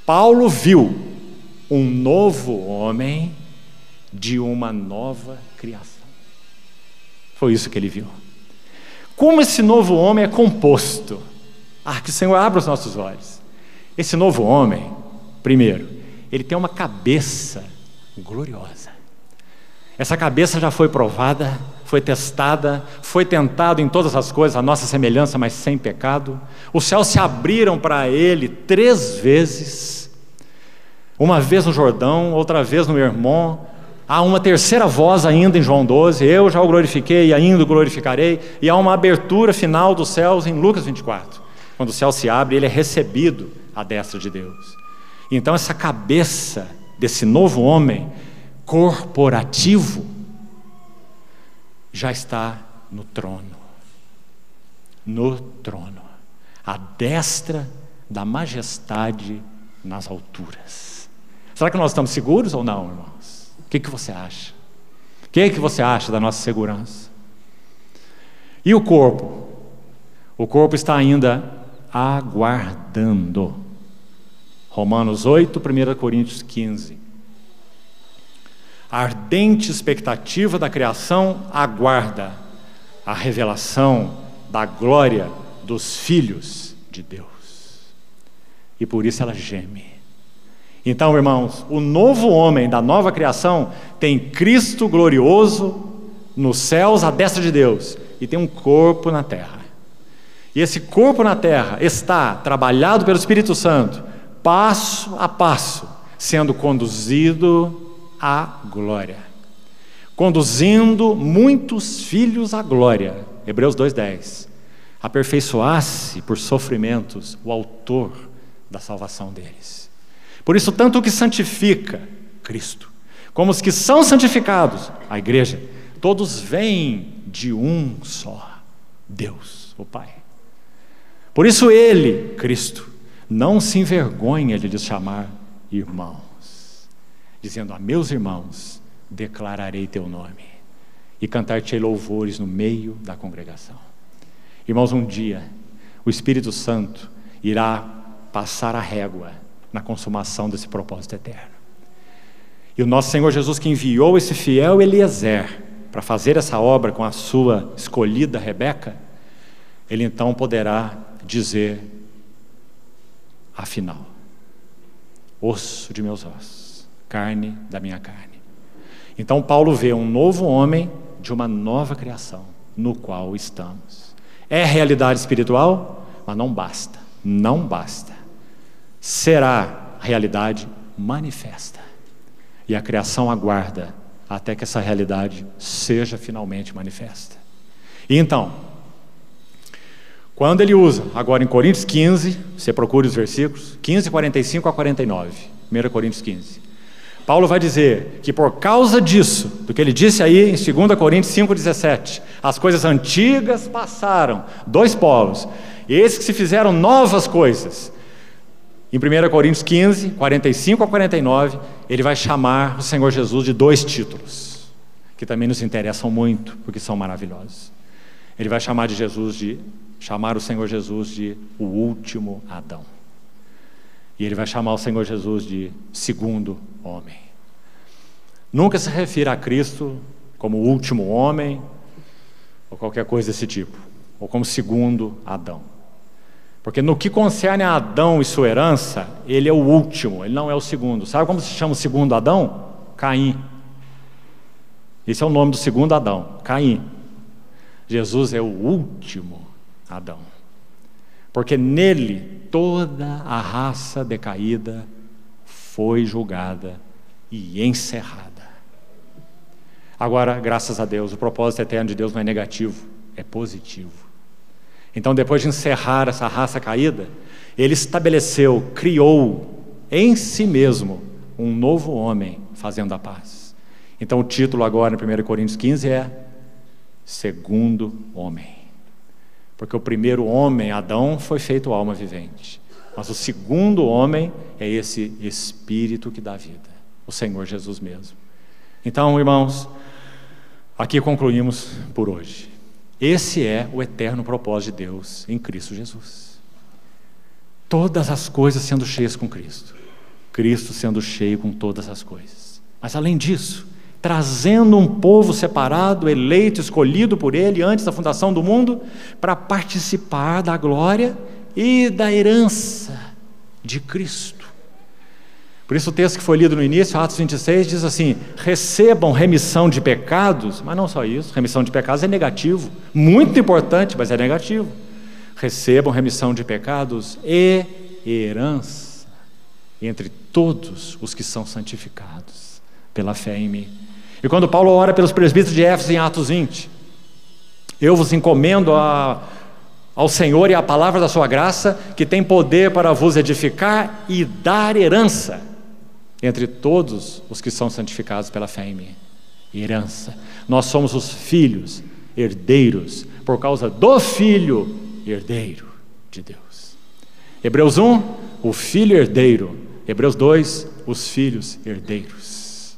Paulo viu um novo homem de uma nova criação. Foi isso que ele viu. Como esse novo homem é composto? Que o Senhor abra os nossos olhos. Esse novo homem, primeiro, ele tem uma cabeça gloriosa. Essa cabeça já foi provada, foi testada, foi tentado em todas as coisas, a nossa semelhança, mas sem pecado. Os céus se abriram para ele 3 vezes. Uma vez no Jordão, outra vez no Hermon. Há uma terceira voz ainda em João 12, eu já o glorifiquei e ainda o glorificarei. E há uma abertura final dos céus em Lucas 24. Quando o céu se abre, ele é recebido à destra de Deus. Então essa cabeça desse novo homem corporativo já está no trono. No trono. À destra da majestade nas alturas. Será que nós estamos seguros ou não, irmãos? O que você acha? O que você acha da nossa segurança? E o corpo? O corpo está ainda aguardando. Romanos 8, 1 Coríntios 15. A ardente expectativa da criação aguarda a revelação da glória dos filhos de Deus. E por isso ela geme. Então, irmãos, o novo homem da nova criação tem Cristo glorioso nos céus à destra de Deus e tem um corpo na terra. E esse corpo na terra está trabalhado pelo Espírito Santo, passo a passo, sendo conduzido à glória. Conduzindo muitos filhos à glória. Hebreus 2:10. Aperfeiçoasse por sofrimentos o autor da salvação deles. Por isso, tanto o que santifica, Cristo, como os que são santificados, a igreja, todos vêm de um só, Deus, o Pai. Por isso ele, Cristo, não se envergonha de lhes chamar irmãos, dizendo: a meus irmãos declararei teu nome e cantar-te-ei louvores no meio da congregação. Irmãos, um dia o Espírito Santo irá passar a régua na consumação desse propósito eterno. E o nosso Senhor Jesus, que enviou esse fiel Eliezer para fazer essa obra com a sua escolhida Rebeca, ele então poderá dizer: afinal, osso de meus ossos, carne da minha carne. Então Paulo vê um novo homem de uma nova criação, no qual estamos. É realidade espiritual, mas não basta, não basta. Será realidade manifesta. E a criação aguarda até que essa realidade seja finalmente manifesta. E então, quando ele usa, agora em Coríntios 15, você procure os versículos, 15, 45 a 49, 1 Coríntios 15. Paulo vai dizer que por causa disso, do que ele disse aí em 2 Coríntios 5,17, as coisas antigas passaram, dois polos, eis que se fizeram novas coisas. Em 1 Coríntios 15, 45 a 49, ele vai chamar o Senhor Jesus de dois títulos, que também nos interessam muito, porque são maravilhosos. Ele vai chamar o Senhor Jesus de o último Adão. E ele vai chamar o Senhor Jesus de segundo homem. Nunca se refira a Cristo como o último homem, ou qualquer coisa desse tipo, ou como segundo Adão. Porque no que concerne a Adão e sua herança, ele é o último, ele não é o segundo. Sabe como se chama o segundo Adão? Caim. Esse é o nome do segundo Adão, Caim. Jesus é o último Adão. Porque nele toda a raça decaída foi julgada e encerrada. Agora, graças a Deus, o propósito eterno de Deus não é negativo, é positivo. Então, depois de encerrar essa raça caída, ele estabeleceu, criou em si mesmo um novo homem fazendo a paz. Então, o título agora em 1 Coríntios 15 é Segundo Homem. Porque o primeiro homem, Adão, foi feito alma vivente. Mas o segundo homem é esse Espírito que dá vida, o Senhor Jesus mesmo. Então, irmãos, aqui concluímos por hoje. Esse é o eterno propósito de Deus em Cristo Jesus. Todas as coisas sendo cheias com Cristo. Cristo sendo cheio com todas as coisas. Mas além disso, trazendo um povo separado, eleito, escolhido por Ele antes da fundação do mundo, para participar da glória e da herança de Cristo. Por isso o texto que foi lido no início, Atos 26, diz assim: recebam remissão de pecados, mas não só isso, remissão de pecados é negativo, muito importante, mas é negativo. Recebam remissão de pecados e herança entre todos os que são santificados pela fé em mim. E quando Paulo ora pelos presbíteros de Éfeso em Atos 20, eu vos encomendo ao Senhor e à palavra da sua graça, que tem poder para vos edificar e dar herança entre todos os que são santificados pela fé em mim. Herança. Nós somos os filhos, herdeiros, por causa do Filho, herdeiro de Deus. Hebreus 1, o Filho herdeiro. Hebreus 2, os filhos herdeiros.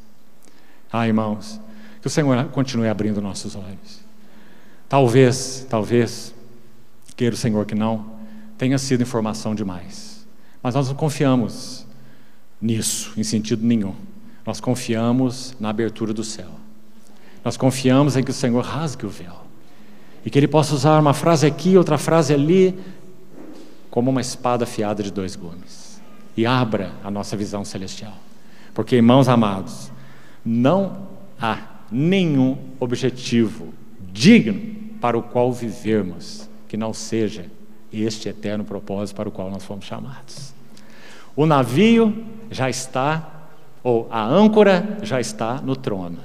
Irmãos, que o Senhor continue abrindo nossos olhos. Talvez, queira o Senhor que não, tenha sido informação demais. Mas nós não confiamos nisso, em sentido nenhum. Nós confiamos na abertura do céu. Nós confiamos em que o Senhor rasgue o véu. E que Ele possa usar uma frase aqui, outra frase ali, como uma espada afiada de 2 gumes. E abra a nossa visão celestial. Porque, irmãos amados, não há nenhum objetivo digno para o qual vivermos que não seja este eterno propósito para o qual nós fomos chamados. O navio já está, ou a âncora já está no trono.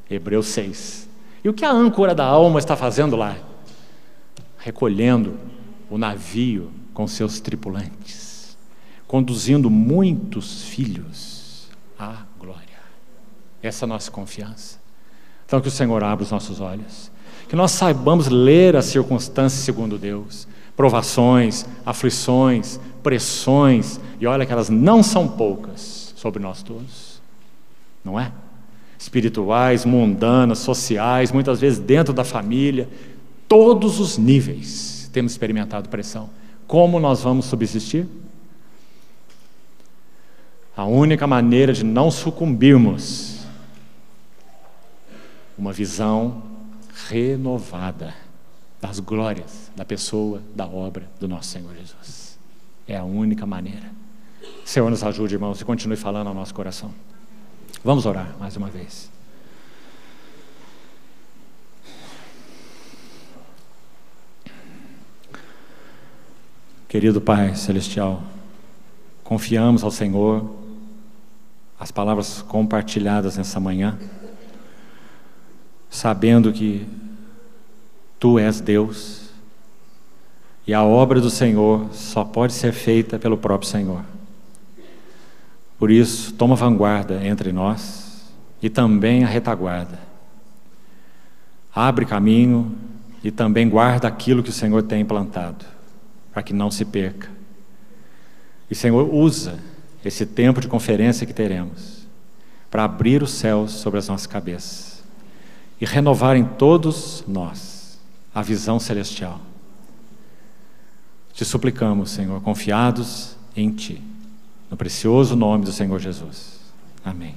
Hebreus 6. E o que a âncora da alma está fazendo lá? Recolhendo o navio com seus tripulantes, conduzindo muitos filhos à glória. Essa é a nossa confiança. Então que o Senhor abra os nossos olhos, que nós saibamos ler as circunstâncias segundo Deus, provações, aflições, pressões, e olha que elas não são poucas sobre nós todos, não é? Espirituais, mundanas, sociais, muitas vezes dentro da família, todos os níveis temos experimentado pressão. Como nós vamos subsistir? A única maneira de não sucumbirmos, uma visão renovada das glórias da pessoa, da obra do nosso Senhor Jesus. É a única maneira. Senhor, nos ajude, irmãos, e continue falando ao nosso coração. Vamos orar mais uma vez. Querido Pai Celestial, confiamos ao Senhor as palavras compartilhadas nessa manhã, sabendo que Tu és Deus e a obra do Senhor só pode ser feita pelo próprio Senhor. Por isso, toma vanguarda entre nós e também a retaguarda. Abre caminho e também guarda aquilo que o Senhor tem plantado, para que não se perca. E, Senhor, usa esse tempo de conferência que teremos para abrir os céus sobre as nossas cabeças e renovar em todos nós a visão celestial. Te suplicamos, Senhor, confiados em Ti, no precioso nome do Senhor Jesus. Amém.